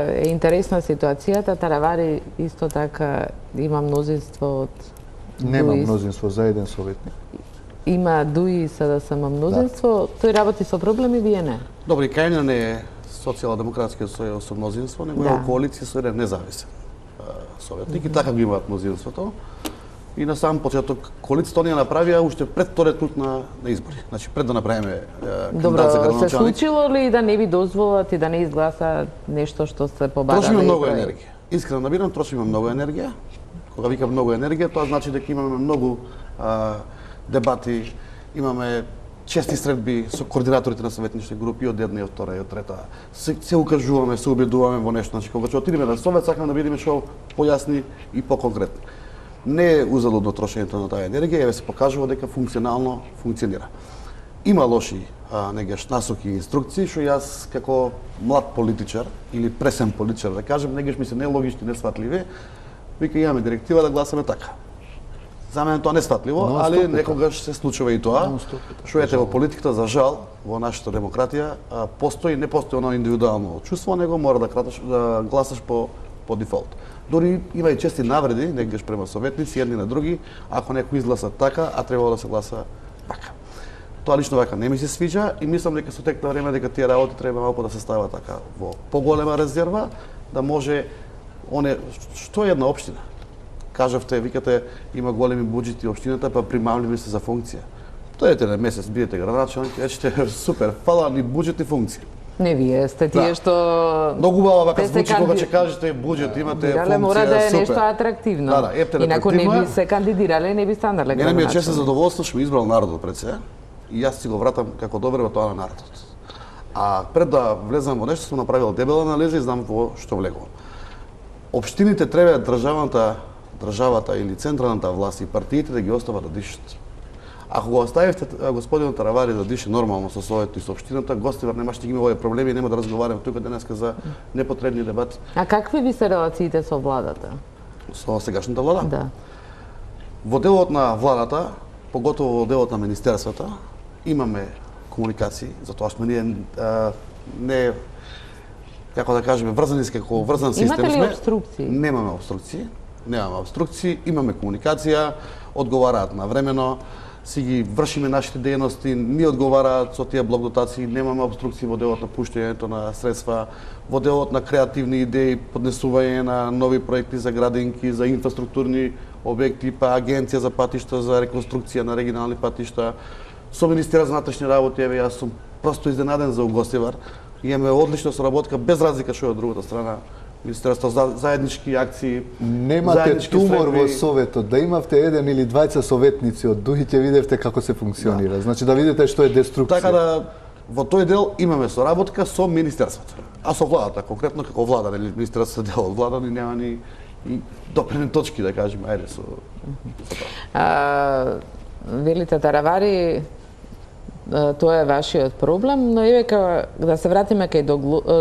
е интересна ситуацијата, Таравари исто така има мнозинство од Нема мнозинство за еден советник. Има ДУИ СДСМ мнозинство, тој работи со проблеми, вие не. Добри, Кајна не е социјалдемократскиот сојуз со мнозинство, него е коалиција со еден независен советник и така го имаат мнозинството. И на сам почеток коалицијата оние направија уште пред вториот круг на избори. Значи пред да направиме кандидат за Добро, се градоначалник. случило ли да не ви дозволат и да не изгласа нешто што се побарале? Трошиме многу енергија. Искрено набирам, трошиме многу енергија. Кога викам многу енергија, тоа значи дека имаме многу дебати, имаме чести средби со координаторите на советнички групи од една и од втора и од трета. Се укажуваме, се убедуваме во нешто, значи кога ќе отидеме на совет, сакаме да бидеме што појасни и поконкретни. Не е узалудно трошењето на таа енергија, еве се покажува дека функционално функционира. Има лоши негаш насоки и инструкции, што јас како млад политичар или пресен политичар да кажем, негаш ми се нелогични, несватливи. Вика имаме директива да гласаме така. За мене тоа не сватливо, али некогаш се случува и тоа. Што ете во политиката за жал во нашата демократија не постои оно индивидуално чувство, него мора да гласаш по дефолт. Дори има и чести навреди, негаш према советници едни на други, ако некој изгласа така, а требало да се гласа така. Тоа лично вака не ми се свиѓа и мислам дека со тек на време дека тие работи треба малку да се стават така во поголема резерва, да може што е една општина. Кажавте, викате, има големи буџети општината, па примамливи се за функција. Дојдете на месец, бидете градоначалник, речете супер, фала ни буџет и функција. Не, вие сте тие што... Многу убава вака те се звучи кога канди- ќе кажете буџет, имате Кандидирале, функција, мора да е супер. нешто атрактивно. Да, ептен Инаку не атрактивно би е. се кандидирале, не би станале Мене ми е чест градоначелник. задоволство што ме избрал народот пред се и јас си го вратам како добро тоа на народот. А пред да влезам во нешто сум направил дебела анализа и знам во што влегувам. Општините треба државата или централната власт и партиите да ги остават да дишат. Ако го оставите господинот Таравари да дише нормално со своето и со општината, Гостивар немаше да ги има овие проблеми и нема да разговараме тука денеска за непотребни дебати А какви ви се релациите со владата? со сегашната влада. Да. Во делот на владата, поготово во делот на министерствата, имаме комуникации, затоа што ние не како да кажеме врзани како врзан систем Имате ли сме. обструкции? Немаме обструкции, имаме комуникација, одговараат навремено, си ги вршиме нашите дејности, ни одговараат со тие блок дотации, немаме обструкции во делот на пуштањето на средства, во делот на креативни идеи, поднесување на нови проекти за градинки, за инфраструктурни објекти, па агенција за патишта, за реконструкција на регионални патишта. Со Министерство за внатрешни работи, еве јас сум просто изненаден за Гостивар. Имаме одлична соработка без разлика што е од другата страна. Министерство за заеднички акции, Немате заеднички тумор во средби. советот, да имавте еден или двајца советници од дух и ќе видевте како се функционира. Значи да видите што е деструкција. Така да во тој дел имаме соработка со министерството. А со владата, конкретно како влада, нели министерството е дел од влада, ни нема ни допрени точки да кажеме, ајде со тоа. Велите Таравари, тоа е вашиот проблем, но еве да се вратиме кај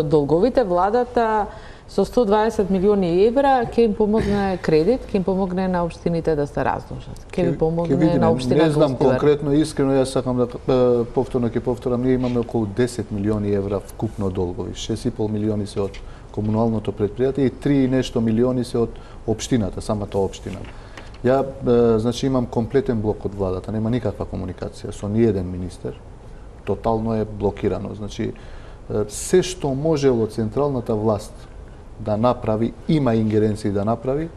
долговите, владата со 120 милиони евра ќе им помогне кредит, ќе им помогне на општините да се раздолжат. Ќе ви помогне на општина Не знам Гостивар. конкретно, искрено јас сакам да повторам, ние имаме околу 10 милиони евра вкупно долгови. 6,5 милиони се од комуналното предпријатие и 3 и нешто милиони се од општината, самата општина. Ја значи имам комплетен блок од владата, нема никаква комуникација со ниеден министер. Тотално е блокирано. Значи се што можело централната власт да направи, има ингеренции да направи,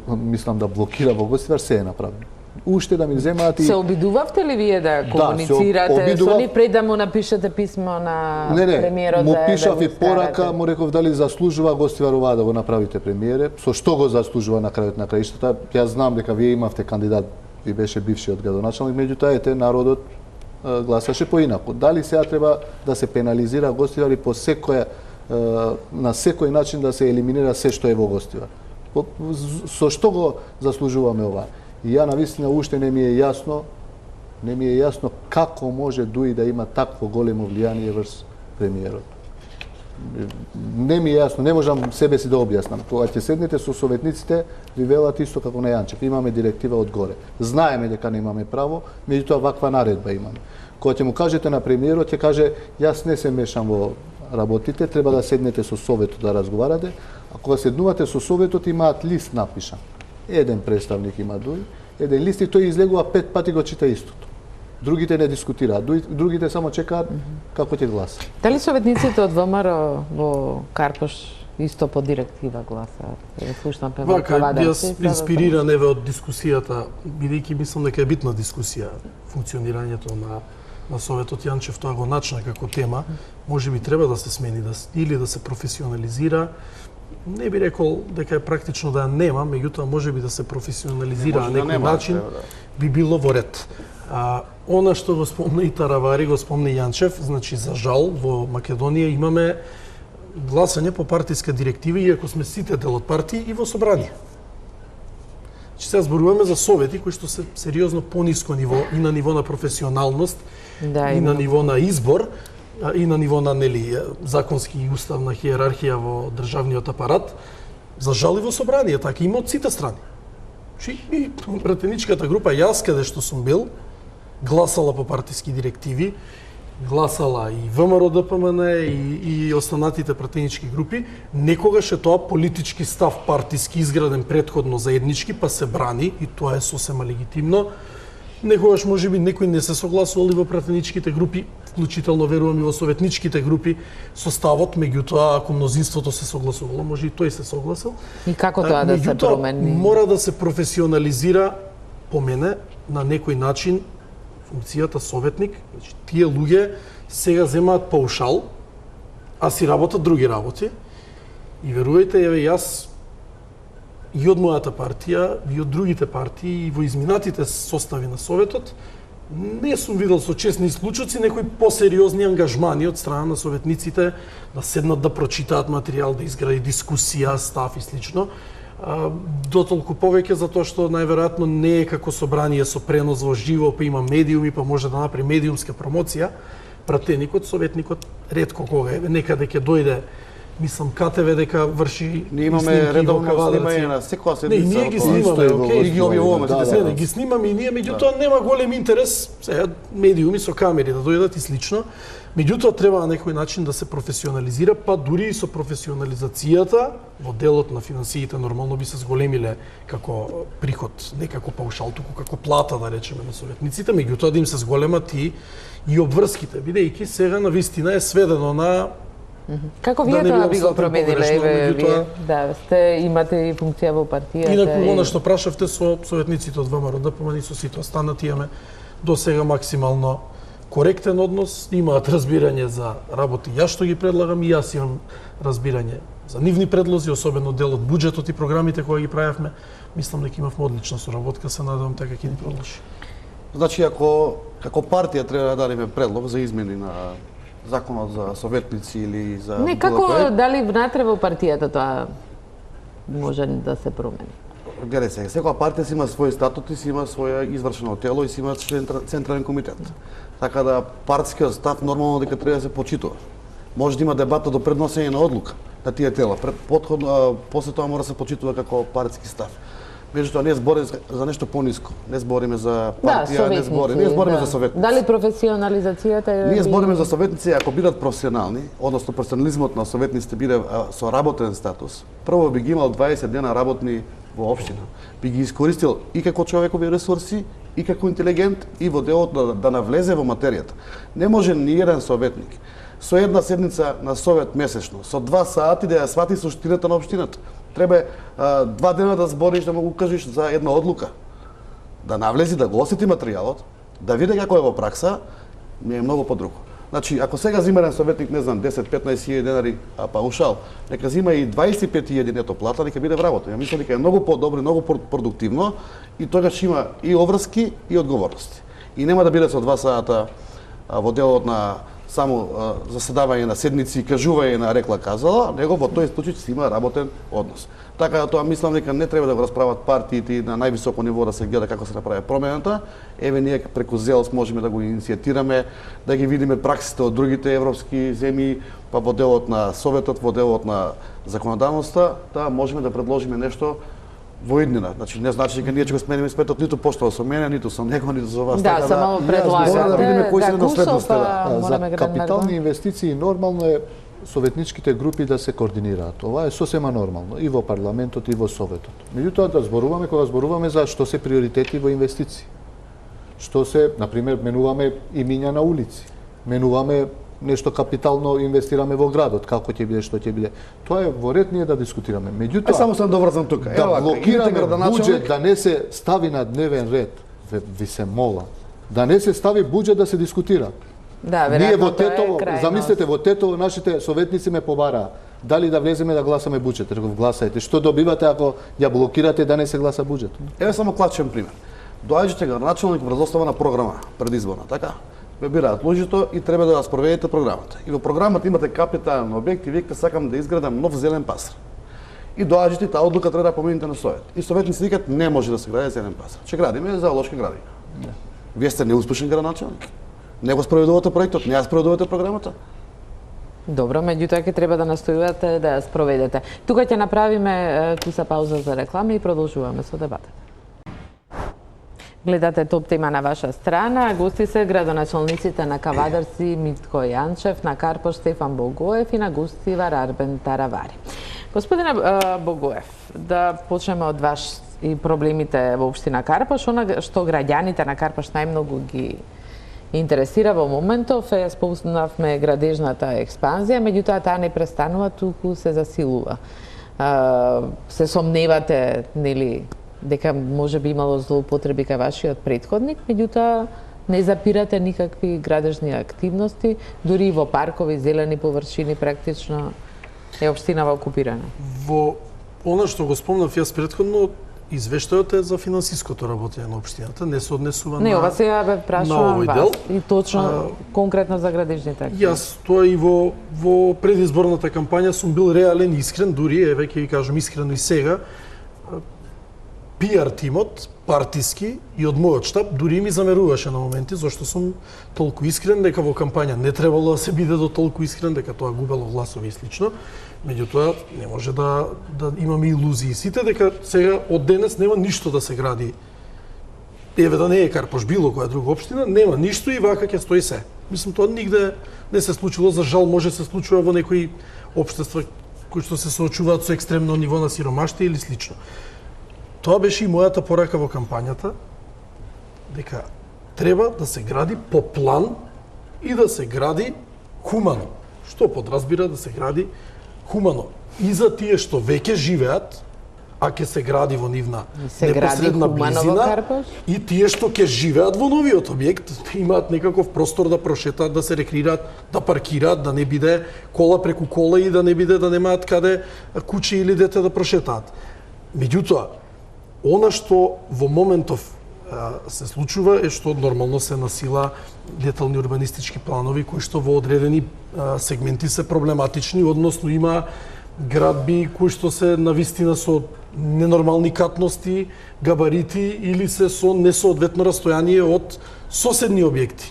мислам да блокира во Гостивар, се е направено. Уште да ми земаат и... Се обидувавте ли вие да комуницирате со ни пред да му напишете писмо на премиерот? Му пишав и порака, му реков дали заслужува Гостивар ова да го направите премиере, со што го заслужува на крајот на краиштата. Јас знам дека вие имавте кандидат и беше бившиот градоначалник, меѓутоа народот гласаше поинаку. Дали сега треба да се пенализира Гостивар и по секоја на секој начин да се елиминира се што е во Гостивар. Со што го заслужуваме ова? И ја навистина уште не ми е јасно како може Дуи да има такво големо влијание врз премиерот. Не ми е јасно, не можам себе си да објаснам. Кога ќе седнете со советниците, ви велат исто како на Јанчев, имаме директива од горе. Знаеме дека немаме право, меѓутоа ваква наредба имаме. Кога ќе му кажете на премиерот, ќе каже јас не се мешам во работите, треба да седнете со советот да разговарате, а кога седнувате со советот имаат лист напишан. Еден представник има Дуи, еден лист и тој излегува 5 пати го чита истото. Другите не дискутираат, другите само чекаат како ќе гласа. Дали советниците од ВМРО во Карпош исто по директива гласаат? Слушнам Вака, јас инспириран еве од дискусијата, бидејќи мислам дека е битна дискусија функционирањето на Советот. Јанчев тоа го начна како тема, можеби треба да се смени или да се професионализира. Не би рекол дека е практично да нема, меѓутоа можеби да се професионализира на некој начин би било во ред. Она што го спомна и Таравари, го спомна и Јанчев, значи за жал во Македонија имаме гласање по партиска директива, иако сме сите дел од партии и во собрание. Че сега зборуваме за совети кои што се сериозно пониско ниво и на ниво на професионалност, и на ниво на избор, и на ниво на законски и уставна хиерархија во државниот апарат. За жал и во собрание, така има од сите страни. И пратеничката група, јас каде што сум бил, гласала по партиски директиви, гласала и ВМРО ДПМН и останатите пратенички групи, некогаш е тоа политички став партиски изграден предходно заеднички, па се брани и тоа е сосема легитимно. Некогаш можеби некои не се согласували во пратеничките групи, вклучително верувам и во советничките групи со ставот, меѓутоа ако мнозинството се согласувало, може и тој се согласил. И како тоа да се промени? Мора да се професионализира по мене на некој начин функцијата советник. Значи, тие луѓе сега земаат паушал а си работат други работи. И верувајте, еве јас и од мојата партија, и од другите партии, и во изминатите состави на Советот, не сум видел со честни случаи некои посериозни ангажмани од страна на советниците да седнат да прочитаат материјал, да изгради дискусија, став и слично. Дотолку повеќе затоа што најверојатно не е како собрание со пренос во живо, па има медиуми, па може да направи медиумска промоција. Пратеникот, советникот ретко кога е некаде ќе дојде. Мислам, КТВ дека врши ние имаме редовно снимање на секоја седмица. Не, ние ги снимаме, окей, и ги објавуваме. Да, ги снимаме и ние, меѓутоа нема голем интерес, сега медиуми со камери да дојдат и слично. Меѓутоа треба на некој начин да се професионализира, па дури и со професионализацијата во делот на финансиите нормално би се зголемиле како приход, не како паушал, туку како плата да речеме на советниците, меѓутоа да им се зголемат и обврските, бидејќи сега на вистина е сведено на Како вие тоа би го промениле, вие? Да, имате и функција во партијата. Инаку, она што прашавте со советниците од ВМРО, ДПМН и со сите останати имаме до сега максимално коректен однос, имаат разбирање за работи јас што ги предлагам и јас имам разбирање за нивни предлози, особено дел од буџетот и програмите кои ги правевме. Мислам дека имавме одлична соработка, се надевам така ќе ни продолжи. Значи, како партија треба да дадеме предлог за измени на законот за советници или за не, како дали внатре во партијата тоа може да се промени? Гледај се, секоја партија си има свој статут и си има своја извршено тело и си има централен комитет. Така да партискиот став нормално дека треба да се почитува. Може да има дебата до предносење на одлука на тие тела. После тоа мора да се почитува како партиски став. Меѓутоа не збориме за нешто пониско. Не збориме за партија, не збориме за советници. Дали професионализацијата е... Ние збориме за советници ако бидат професионални, односно професионализмот на советниците биде со работен статус. Прво би ги имал 20 дена работни во општина. Би ги искористил и како човекови ресурси, и како интелигент, и во делот да навлезе во материјата. Не може ни еден советник со една седница на совет месечно, со 2 сати да ја свати суштината на општината. Треба 2 дена да збориш, да му кажеш за една одлука. Да навлези, да го осети материјалот, да види како е во пракса, ми е многу подруго. Значи, ако сега зима еден советник, не знам, 10-15 хиляди денари паушал, нека зима и 25 хиляди нето плата, нека биде вработен. Ја мислам дека е многу подобро, многу продуктивно и тогаш има и обврски и одговорности. И нема да биде со 2 сата во делот на само заседавање на седници и кажување на рекла казала, него во тој случај си има работен однос. Така да тоа мислам дека не треба да го расправат партиите на највисоко ниво да се гледа како се направи промената. Еве ние преку ЗЕЛС можеме да го иницијатираме, да ги видиме праксите од другите европски земји, па во делот на Советот, во делот на законодавноста, да можеме да предложиме нешто во иднина. Значи не значи дека ние ќе го смениме сметот ниту поштова со мене, ниту со него, ниту со вас. Да, само предлагате. Да видиме кои се наследностите. За капитални инвестиции нормално е советничките групи да се координираат. Ова е сосема нормално и во парламентот и во Советот. Меѓутоа да зборуваме кога зборуваме за што се приоритети во инвестиции. Што се, на пример, менуваме имиња на улици. Менуваме нешто капитално инвестираме во градот, како ќе биде, што ќе биде. Тоа е во ред ние да дискутираме. Меѓутоа, само се доврзам тука. Да блокираме буџет да не се стави на дневен ред. Ви се мола. Да не се стави буџет да се дискутира. Да, ние во Тетово, замислете, во Тетово нашите советници ме побараа дали да влеземе да гласаме буџет. Реков, гласајте. Што добивате ако ја блокирате да не се гласа буџет? Еве само клачен пример. Доаѓате градоначалник врз основа на програма предизборна, така? Ве бираат луѓето и треба да ја спроведете програмата. И во програмата имате капитален објект и викате сакам да изградам нов зелен пазар. И доаѓате таа одлука треба да помените на совет. И советници викаат не може да се гради зелен пазар. Ќе градиме зоолошки градини. Вие сте неуспешен градоначалник. Не го спроведувате проектот, не ја спроведувате програмата. Добро, меѓутоа ќе треба да настојувате да ја спроведете. Тука ќе направиме туса пауза за реклама и продолжуваме со дебатата. Гледате Топ тема на ваша страна. Гости се градоначалниците на Кавадарци Митко Јанчев, на Карпош Стефан Богоев и на Густивар Арбен Таравари. Господине Богоев, да почнеме од вас и проблемите во општина Карпош, она што граѓаните на Карпош најмногу ги интересира во моментов е споменавме градежната експанзија, меѓутоа таа не престанува, туку се засилува. Се сомневате, нели, дека може би имало злоупотреби кај вашиот претходник, меѓутоа Не запирате никакви градежни активности, дури и во паркови, зелени површини практично е општинава окупирана. Во она што го спомнав јас претходно, извештајот е за финансиското работење на општината, не се однесува Не, на ова сега бе прашувам овој вас дел. и точно конкретно за градежните активности. Јас тоа и во предизборната кампања сум бил реален и искрен, дури еве ќе ви кажам искрено и сега. PR тимот, партиски и од мојот штаб дури ми замеруваше на моменти зашто сум толку искрен дека во кампања не требало да се биде до толку искрен, дека тоа губело гласови и слично. Меѓутоа не може да имаме илузии сите дека сега од денес нема ништо да се гради. Еве да не е Карпош, било која друга општина, нема ништо и вака ќе стои се. Мислам тоа нигде не се случило, за жал може се случува во некои општества кои што се соочуваат со екстремно ниво на сиромаштие или слично. Тоа беше и мојата порака во кампањата, дека треба да се гради по план и да се гради хумано. Што подразбира да се гради хумано? И за тие што веќе живеат, а ќе се гради во нивна непосредна близина, и тие што ќе живеат во новиот објект, имаат некаков простор да прошетаат, да се рекреираат, да паркираат, да не биде кола преку кола и да не биде да немаат каде куќе или дете да прошетаат. Меѓутоа, она што во моментов се случува е што нормално се насила детални урбанистички планови кои што во одредени сегменти се проблематични, односно има градби кои што се навистина со ненормални катности, габарити или се со несоодветно растојание од соседни објекти.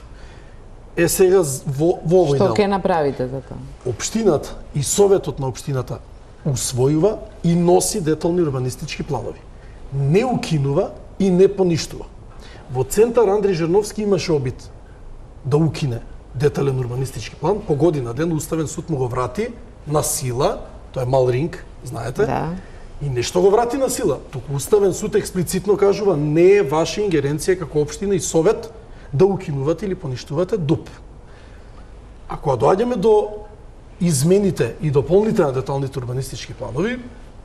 Е сега во овој Што дел. ќе направите за тоа? Општината и советот на општината усвојува и носи детални урбанистички планови. Не укинува и не поништува. Во центар Андри Жерновски имаше обид да укине детален урбанистички план, по година ден Уставен суд му го врати на сила, тоа е мал ринг, знаете? Да. И нешто го врати на сила. Туку Уставен суд експлицитно кажува не е ваша ингеренција како општина и совет да укинувате или поништувате ДУП. Ако доаѓаме до измените и дополните на деталните урбанистички планови,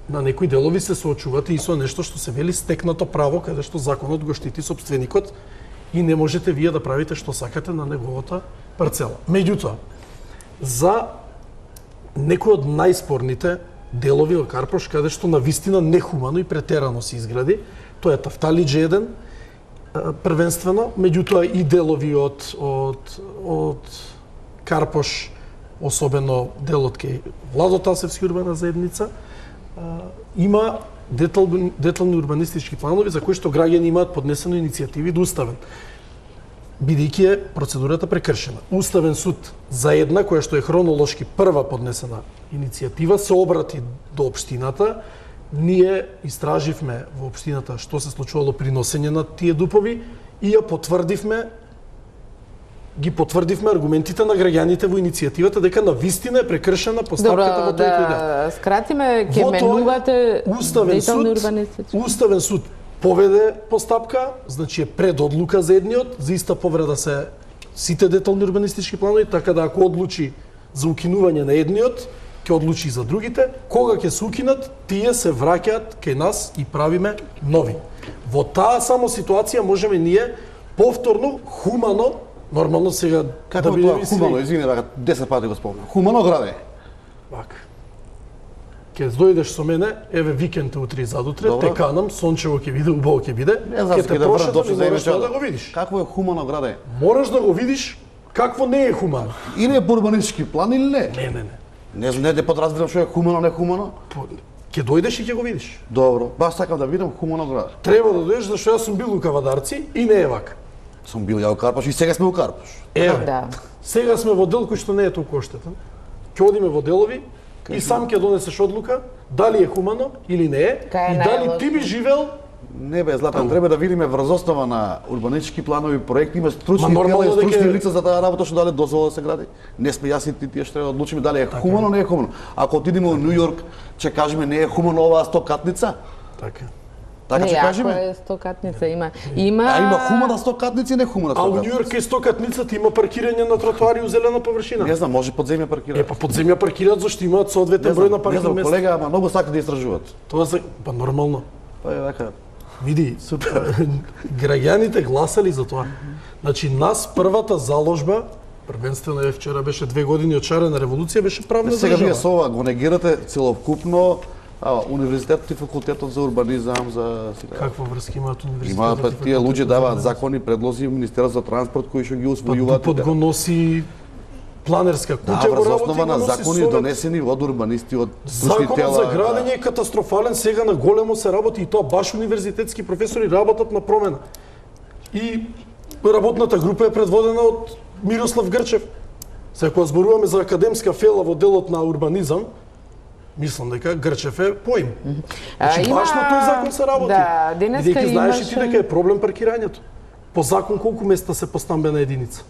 на некои делови се соочувате и со нешто што се вели стекнато право, каде што законот го штити сопственикот и не можете вие да правите што сакате на неговата парцела. Меѓутоа, за некои од најспорните делови во Карпош, каде што навистина нехумано и претерано се изгради, тоа е Тафталиџе 1, првенствено, меѓутоа и делови од Карпош, особено делот кај Владотасевски урбана заедница, има детални урбанистички планови за кои што граѓани имаат поднесено иницијативи до Уставен. Бидејќи е процедурата прекршена. Уставен суд за една која што е хронолошки прва поднесена иницијатива се обрати до општината. Ние истраживме во општината што се случувало при носење на тие дупови и ја потврдивме аргументите на граѓаните во иницијативата дека навистина е прекршена постапката во тој дел. Да скратиме, ќе менувате детални урбанистички. Уставен суд поведе постапка, значи е предодлука за едниот, за иста повреда се сите детални урбанистички планови, така да ако одлучи за укинување на едниот, ќе одлучи и за другите. Кога ќе се укинат, тие се враќаат кај нас и правиме нови. Во таа само ситуација можеме ние повторно, хумано, нормално сега Како да тоа бидеме хумано, извини, 10 пати го спомнам. Хумано граде. Вака. Ќе дојдеш со мене, еве викенд утре и задутре, те канам, сончево ќе биде, убаво ќе биде. Ќе те прошетам и мораш да го видиш. Какво е хумано граде? Мораш да го видиш какво не е хумано. Или е по урбанистички план или не? Не. Не подразбирам што е хумано, не хумано. Ќе дојдеш и ќе го видиш. Добро, баш сакам да видам хумано граде. Треба да дојдеш зашто јас сум бил у Кавадарци и не е вака. Сум бил ја у Карпош и сега сме у Карпош. Еве. Да. Сега сме во дел кој што не е толку оштетен. Ќе одиме во делови и сам ќе донесеш одлука дали е хумано или не е и дали ти би живел. Не бе, Златан, треба да видиме врз основа на урбанистички планови проекти, има стручни тела и стручни лица за таа работа што дали дозвола да се гради. Не сме јасни тие што треба да одлучиме дали е хумано, не е хумано. Ако отидеме во Нью Йорк, ќе кажеме не е хумано оваа стокатница. Така. Така ќе кажеме. Не, ако е стокатница, има. Има хумана стокатница и не хумана А у стокатница. Нью Йорк е стокатницата, има паркирање на тротоари у зелена површина. Не знам, може подземја паркираат. Па подземја паркираат зашто имаат соодветен број на паркинг места. места. Колега, ама многу сакаат да истражуваат. Тоа па нормално. Па е така. Види, граѓаните гласали за тоа. Значи, нас првата заложба, првенствено вчера беше 2 години од шарена револуција, беше правна Сега вие држава. со ова го негирате целокупно универзитетот и факултетот за урбанизам, за Каква врска имаат Има универзитетот? па тие луѓе даваат закони, предлози Министерството за транспорт кои што ги усвојуваат. Дупот го носи планерска Да, куќа, го врз работи, основа го на носи закони Совет. донесени од урбанисти, од стручни Законот тела. за градење е катастрофален, сега на големо се работи и тоа баш универзитетски професори работат на промена. И работната група е предводена од Мирослав Грчев. Сега кога зборуваме за академска фела во делот на урбанизам, мислам дека Грчев е поим. Значи баш на тој закон се работи. Да, денеска Бидејќи знаеш и ти имаше- дека е проблем паркирањето. По закон колку места се по стамбена единица?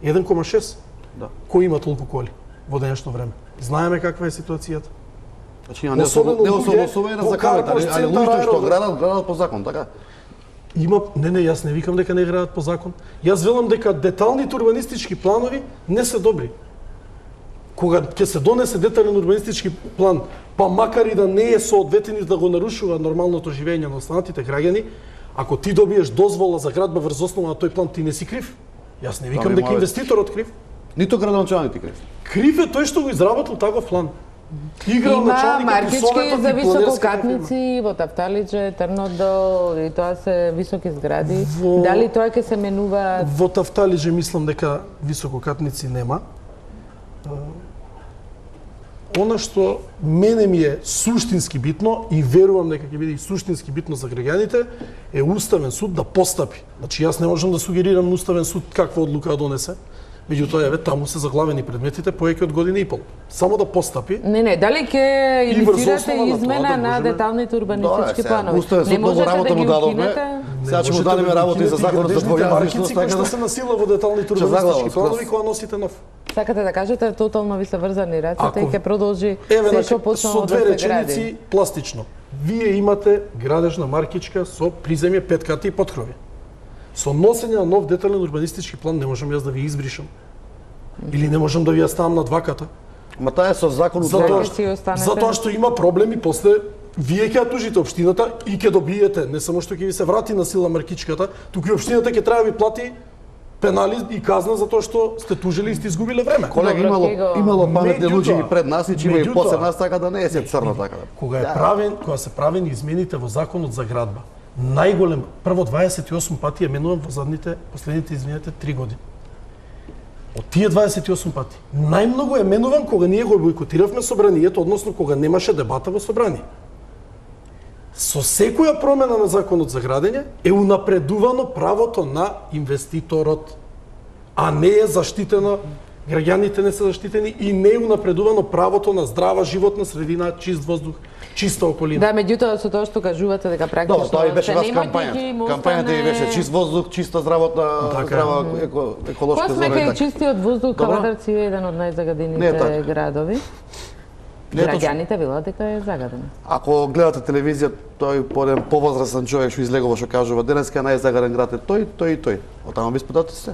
1,6. Да. Кој има толку коли во денешно време? Знаеме каква е ситуацијата. Значи има Особено луѓе неособосовена во законот, Карпош, али центар, луѓето што аеродром. градат по закон, така? Има, не, јас не викам дека не градат по закон. Јас велам дека деталните урбанистички планови не се добри. Кога ќе се донесе детален урбанистички план, па макар и да не е соодветен и да го нарушува нормалното живење на останатите граѓани, ако ти добиеш дозвола за градба врз основа на тој план, ти не си крив. Јас не викам Ами, дека моје- инвеститорот крив. Ниту градоначалник крив. Крив е тој што го изработил таков план. Играл Има началникот и маркички советот за и планерската фирма. висококатници во Тафталиџе, Трнодол, и тоа се високи згради. Во- Дали тоа ќе се менува? Во Тафталиџе мислам дека висококатници нема. Она што мене ми е суштински битно и верувам дека ќе биде и суштински битно за граѓаните е Уставен суд да постапи. Значи јас не можам да сугерирам на Уставен суд каква одлука да донесе. Меѓутоа еве таму се заглавени предметите повеќе од година и пол. Само да постапи. Не, дали ќе И врз инициирате основа на тоа измена да на можеме- деталните урбанистички сега, планови? Уставен суд Не многу можете работа да му ги дадовме. укинете? Сега ќе му Можете дадеме да работи за укинете законот за градежните двојазичност, маркици така кои што да. се насила во деталните Ќе заглавам урбанистички скроз. планови кога носите нов. Сакате да кажете тотално ви се врзани рацете и Ако- ќе продолжи Еве се што со почнало две да се реченици гради. пластично. Вие имате градежна маркичка со приземје, 5 кати и поткрови. Со носење на нов детален урбанистички план не можам јас да ви избришам. Или не можам да ви ја ставам на 2 ката. Ма таа е со закон Затоа Ќе си останете. затоа што има проблеми после вие ќе ја тужите општината и ќе добиете, не само што ќе ви се врати на сила маркичката, туку и општината ќе треба да ви плати пенали и казна за тоа што сте тужили и сте изгубиле време. Колега, Добро, имало, ќе го- имало паметни Меѓутоа- луѓе и пред нас и че има и меѓутоа- после нас, така да не е се црно така. Кога кога се правени измените во законот за градба, најголем прво 28 пати е менуван во последните извинете 3 години. Од тие 28 пати, најмногу е менуван кога ние го бойкотиравме собранието, односно кога немаше дебата во собрание. Со секоја промена на законот за градење е унапредувано правото на инвеститорот, а не е заштитено, граѓаните не се заштитени и не е унапредувано правото на здрава животна средина, чист воздух, чиста околина. Да, меѓутоа со тоа што кажувате дека практично Добро, тоа и беше се вас немојте кампањата. ги им Кампањата и беше чист воздух, чиста здравотна, Така е. здрава еколошка Космека зона. и така. чистиот воздух, Добро. Кавадарци е еден од Не е најзагадените така. градови. Не е точно. Граѓаните велат дека е загаден. Ако гледате телевизија, тој порем повозрасен човек што излегува што кажува денеска најзагарен град е тој и тој. Од таму ви спитате се?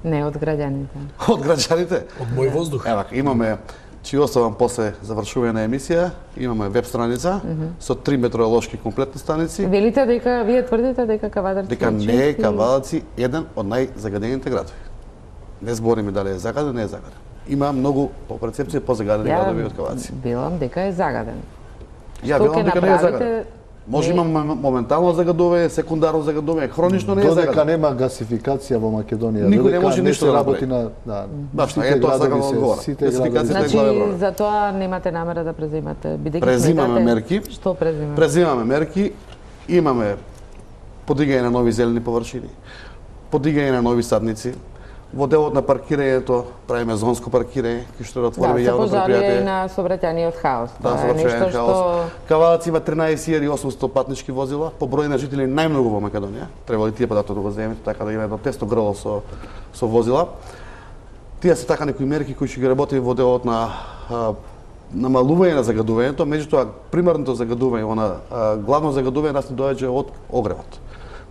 Не од граѓаните. Од граѓаните? Од мој воздух. Ева, имаме чи оставам после завршување на емисија, имаме веб страница со 3 метеоролошки комплетни станици, Велите дека вие тврдите дека Кавадарци дека не е Кавалаци еден од најзагадените градови. Не збориме дали е загаден, не е загаден. Има многу по перцепција позагадени градови од Кавалаци. Велам дека е загаден. Ја Што велам ќе дека не е загаден. направите? Може има моментално загадување, секундарно загадување, хронично не е Додека загаден. нема гасификација во Македонија, Никој не додека може не ништо се да работи направи. на Баш така, сите е тоа сакам градови да се- одговорам. сите Гасификација градови се- главен Значи, проблем. за тоа немате намера да преземате, бидејќи Презимаме сметате- мерки. Што презимаме? Презимаме мерки, имаме подигање на нови зелени површини, подигање на нови садници, во делот на паркирањето правиме зонско паркирање, кој што да Да, отвориме се јавно пожалија и предпријатие. на сообраќајниот хаос. Да, Тоа е нешто сообраќајен што хаос. Кавалац има 13.800 патнички возила, по број на жители најмногу во Македонија. Требало и тие податок да го земете, така да има едно тесно грло со возила. Тие се така некои мерки кои ќе ги работи во делот на намалување на загадувањето, меѓутоа примарното загадување, главно загадување нас ни доаѓа од огревот.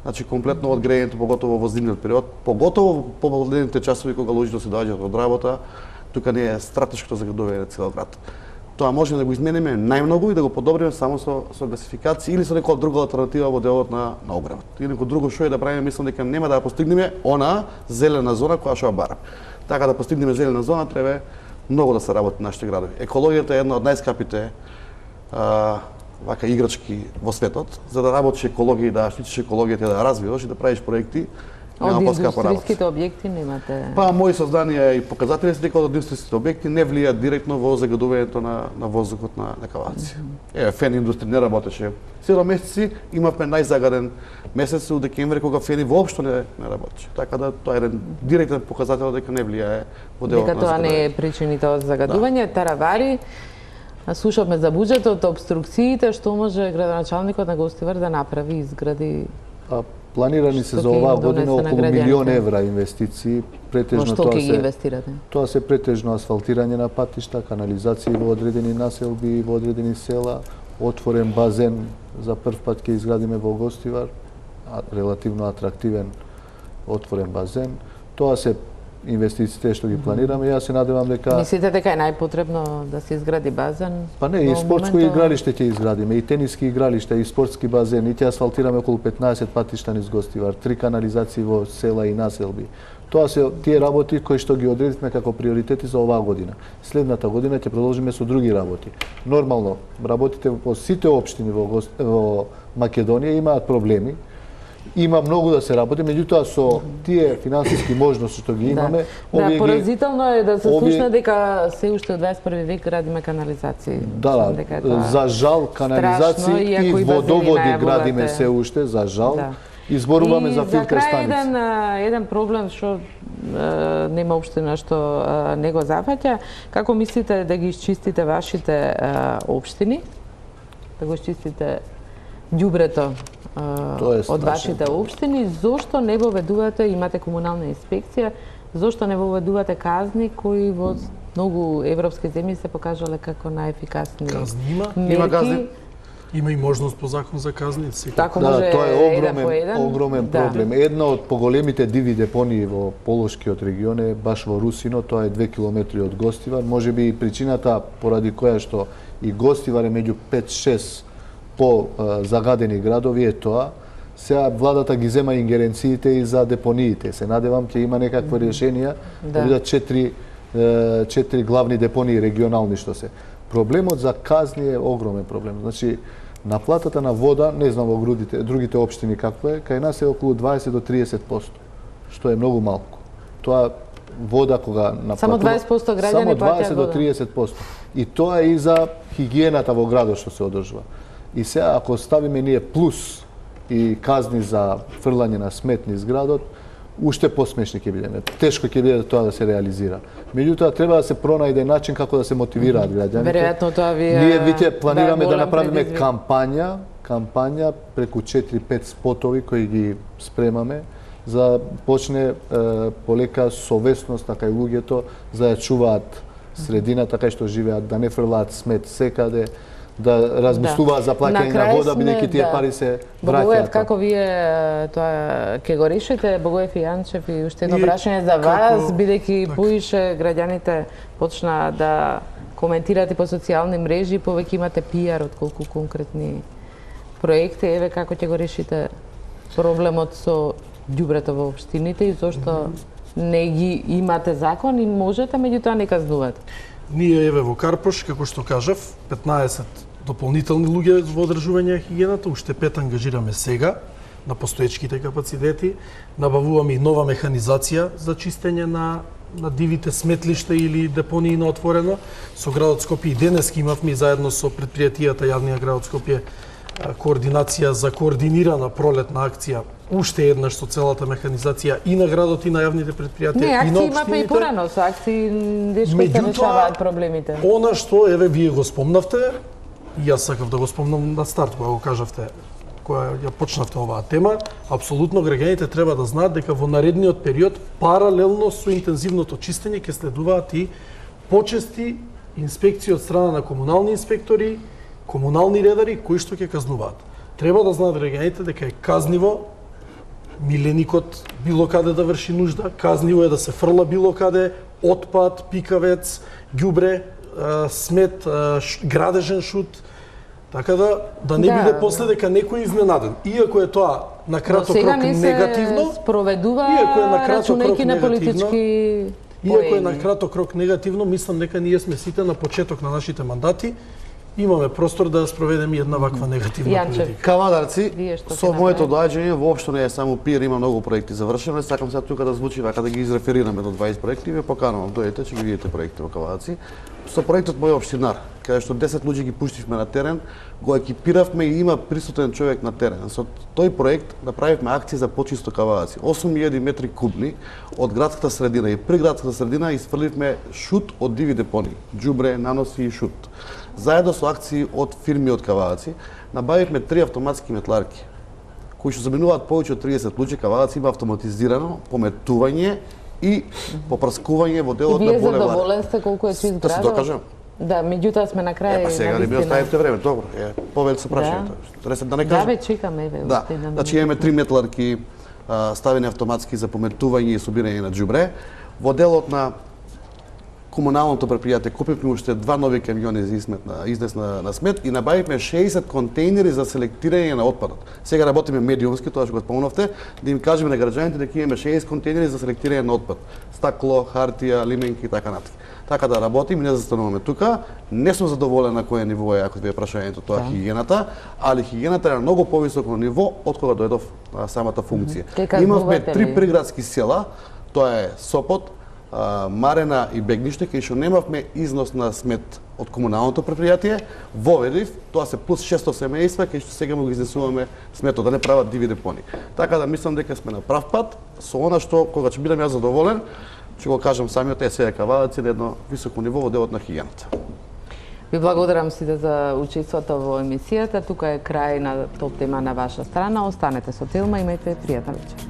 Значи комплетно од грејењето, поготово во зимниот период, поготово во попладневните часови кога луѓето се доаѓаат од работа, тука не е стратешкото загадување на цел град. Тоа можеме да го измениме најмногу и да го подобриме само со гасификација или со некоја друга алтернатива во делот на огревот. Или некој друго што е да правиме, мислам дека нема да постигнеме она зелена зона која што ја барам. Така да постигнеме зелена зона треба многу да се работи на нашите градови. Екологијата е една од најскапите вака играчки во светот. За да работиш екологија и да штитиш екологијата и да ја развиваш и да правиш проекти, од индустријските објекти немате? Па, мои сознанија и показатели се дека од индустријските објекти не влијаат директно во загадувањето на воздухот на Каваци. Фен индустрија не работеше. 7 месеци имавме најзагаден месец у декември кога фени воопшто не работеше. Така да тоа е еден директен показател дека не влијае во делот на дека тоа не е причините од загадување. Таравари, слушавме за буџетот, обструкциите, што може градоначалникот на Гостивар да направи, изгради? Планирани се за оваа година околу €1.000.000 инвестиции. Претежно што ќе ги инвестирате? Тоа се претежно асфалтирање на патишта, канализација во одредени населби, во одредени села, отворен базен, за прв пат ќе изградиме во Гостивар, релативно атрактивен отворен базен. Тоа се инвестициите што ги планираме. Јас се надевам дека... Мислите дека е најпотребно да се изгради базен? Па не, и спортско игралиште ќе изградиме, и тениски игралишта, и спортски базен, и ќе асфалтираме околу 15 патишта низ Гостивар, 3 канализации во села и населби. Тоа се тие работи кои што ги одредивме како приоритети за оваа година. Следната година ќе продолжиме со други работи. Нормално, работите во сите општини во Македонија имаат проблеми. Има многу да се работи, меѓутоа со тие финансиски можности што ги имаме, поразително е да се слушне дека се уште од 21 век градиме канализации. Да, за жал канализации и водоводи градиме се уште, за жал. Изборуваме за филтер станици. За крај еден проблем што нема општина што не го зафаќа. Како мислите да ги исчистите вашите општини? Да го исчистите ѓубрето од вашите општини? Зошто не воведувате, имате комунална инспекција, зошто не воведувате казни кои во многу европски земји се покажале како најефикасни? Казни има казни. Има и можност по закон за казни. Така може тоа е огромен проблем. Една од поголемите диви депонии во Полошкиот регион е баш во Русино, тоа е 2 километри од Гостивар. Можеби и причината поради која што и Гостивар е меѓу 5-6 по загадени градови е тоа. Сега владата ги зема ингеренциите и за депониите. Се надевам ќе има некакви решенија да бидат 4 главни депонии регионални што се. Проблемот за казни е огромен проблем. Значи, наплатата на вода, не знам во другите општини какво е, кај нас е околу 20 до 30%, што е многу малку. Тоа вода кога наплатува... Само 20% граѓани плаќаат вода. Само 20 до 30%. И тоа е и за хигиената во градот што се одржува. И сега, ако ставиме ние плюс и казни за фрлање на смет низ градот, уште посмешни ќе бидеме. Тешко ќе биде тоа да се реализира. Меѓутоа, треба да се пронајде начин како да се мотивираат граѓаните. Веројатно тоа вие... Ние веќе планираме да направиме кампања преку 4-5 спотови кои ги спремаме за почне полека совесност кај луѓето за да чуваат средината кај што живеат, да не фрлаат смет секаде, да размислуваат за плаќање на вода, бидејќи тие пари се враќаат. Како вие тоа ќе го решите, Богоев и Јанчев, и уште едно прашање за вас, бидејќи поише граѓаните почна да коментирате по социјални мрежи, повеќе имате пиар отколку конкретни проекти. Еве како ќе го решите проблемот со ѓубрето во општините и зошто не ги имате закон и можете, меѓутоа не казнувате? Ние еве во Карпош, како што кажав, 15 дополнителни луѓе во одржување на хигиената, уште 5 ангажираме сега на постоечките капацитети, набавуваме и нова механизација за чистење на дивите сметлишта или депонии на отворено. Со градот Скопје и денес имавме заедно со предпријатијата јавниот градот Скопје координација за координирана пролетна акција, уште еднаш со целата механизација и на градот и на јавните предпријатија и на општините. Не, акции имаме и порано, со акции дечко се решаваат проблемите. Она што еве вие го спомнавте, и јас сакав да го спомнам на старт кога го кажавте, кога ја почнавте оваа тема, апсолутно граѓаните треба да знаат дека во наредниот период паралелно со интензивното чистење ќе следуваат и почести инспекции од страна на комунални инспектори, комунални редари кои што ќе казнуваат. Треба да знаат граѓаните дека е казниво миленикот било каде да врши нужда, казниво е да се фрла било каде отпад, пикавец, ѓубре смет, градежен шут, така да не биде после дека некој изненаден. Иако е тоа на краток рок негативно, иако е на краток рок негативно, иако е на краток рок негативно, мислам дека ние сме сите на почеток на нашите мандати, имаме простор да спроведеме една ваква негативна политика. Кавадарци, со моето доаѓање воопшто не е само пиер, има многу проекти завршено. Сакам сега тука да звучи вака да ги изреферираме до 20 проекти, ве поканувам, дојдете, ќе ги видите проекти во Кавадарци. Со проектот мој општинар, каде што 10 луѓе ги пуштивме на терен, го екипиравме и има присутен човек на терен. Со тој проект направивме акција за почисто Кавадарци. 8000 метри кубни од градската средина и при градската средина изфрливме шут од диви депони, џубре, наноси и шут. Заедно со акции од фирми од Кавадарци, набавивме 3 автоматски метларки, кои што заменуваат повеќе од 30 луѓе. Кавадарци има автоматизирано пометување и попрскување во делот на булевар. Вие задоволен сте колку е свит градот? Да се докажам. Да, меѓутоа сме на крај. Па сега не ми оставивте време, добро. Повеќе се прашањето. Да не кажам. Да, ве чекаме, ве. Да, значи имаме 3 метларки ставени автоматски за пометување и собирање на џубре. Во делот на комуналното предпријатие купивме уште 2 нови камиони за изнес на смет и набавивме 60 контейнери за селектирање на отпадот. Сега работиме медиумски, тоа што го спомнавте, да им кажеме на граѓаните дека имаме 60 контейнери за селектирање на отпад. Стакло, хартија, лименки и така натаму. Така да работиме, не застануваме тука. Не сум задоволен на кој ниво е, ако ви е прашањето тоа, хигиената, али хигиената е на многу повисоко ниво од кога дојдов самата функција. Имавме 3 приградски села, тоа е Сопот, Марена и Бегниште, кај што немавме износ на смет од комуналното предпријатие. Воведив, тоа се плюс 600 семејства, кај што сега му ги изнесуваме сметот, да не прават диви депони. Така да мислам дека сме на прав пат, со она што, кога ќе бидам јас задоволен, ќе го кажам самиот сега Кавадарци на едно високо ниво во делот на хигиената. Ви благодарам сите за учеството во емисијата. Тука е крај на топ тема на ваша страна. Останете со Телма, имајте пријатна вечер.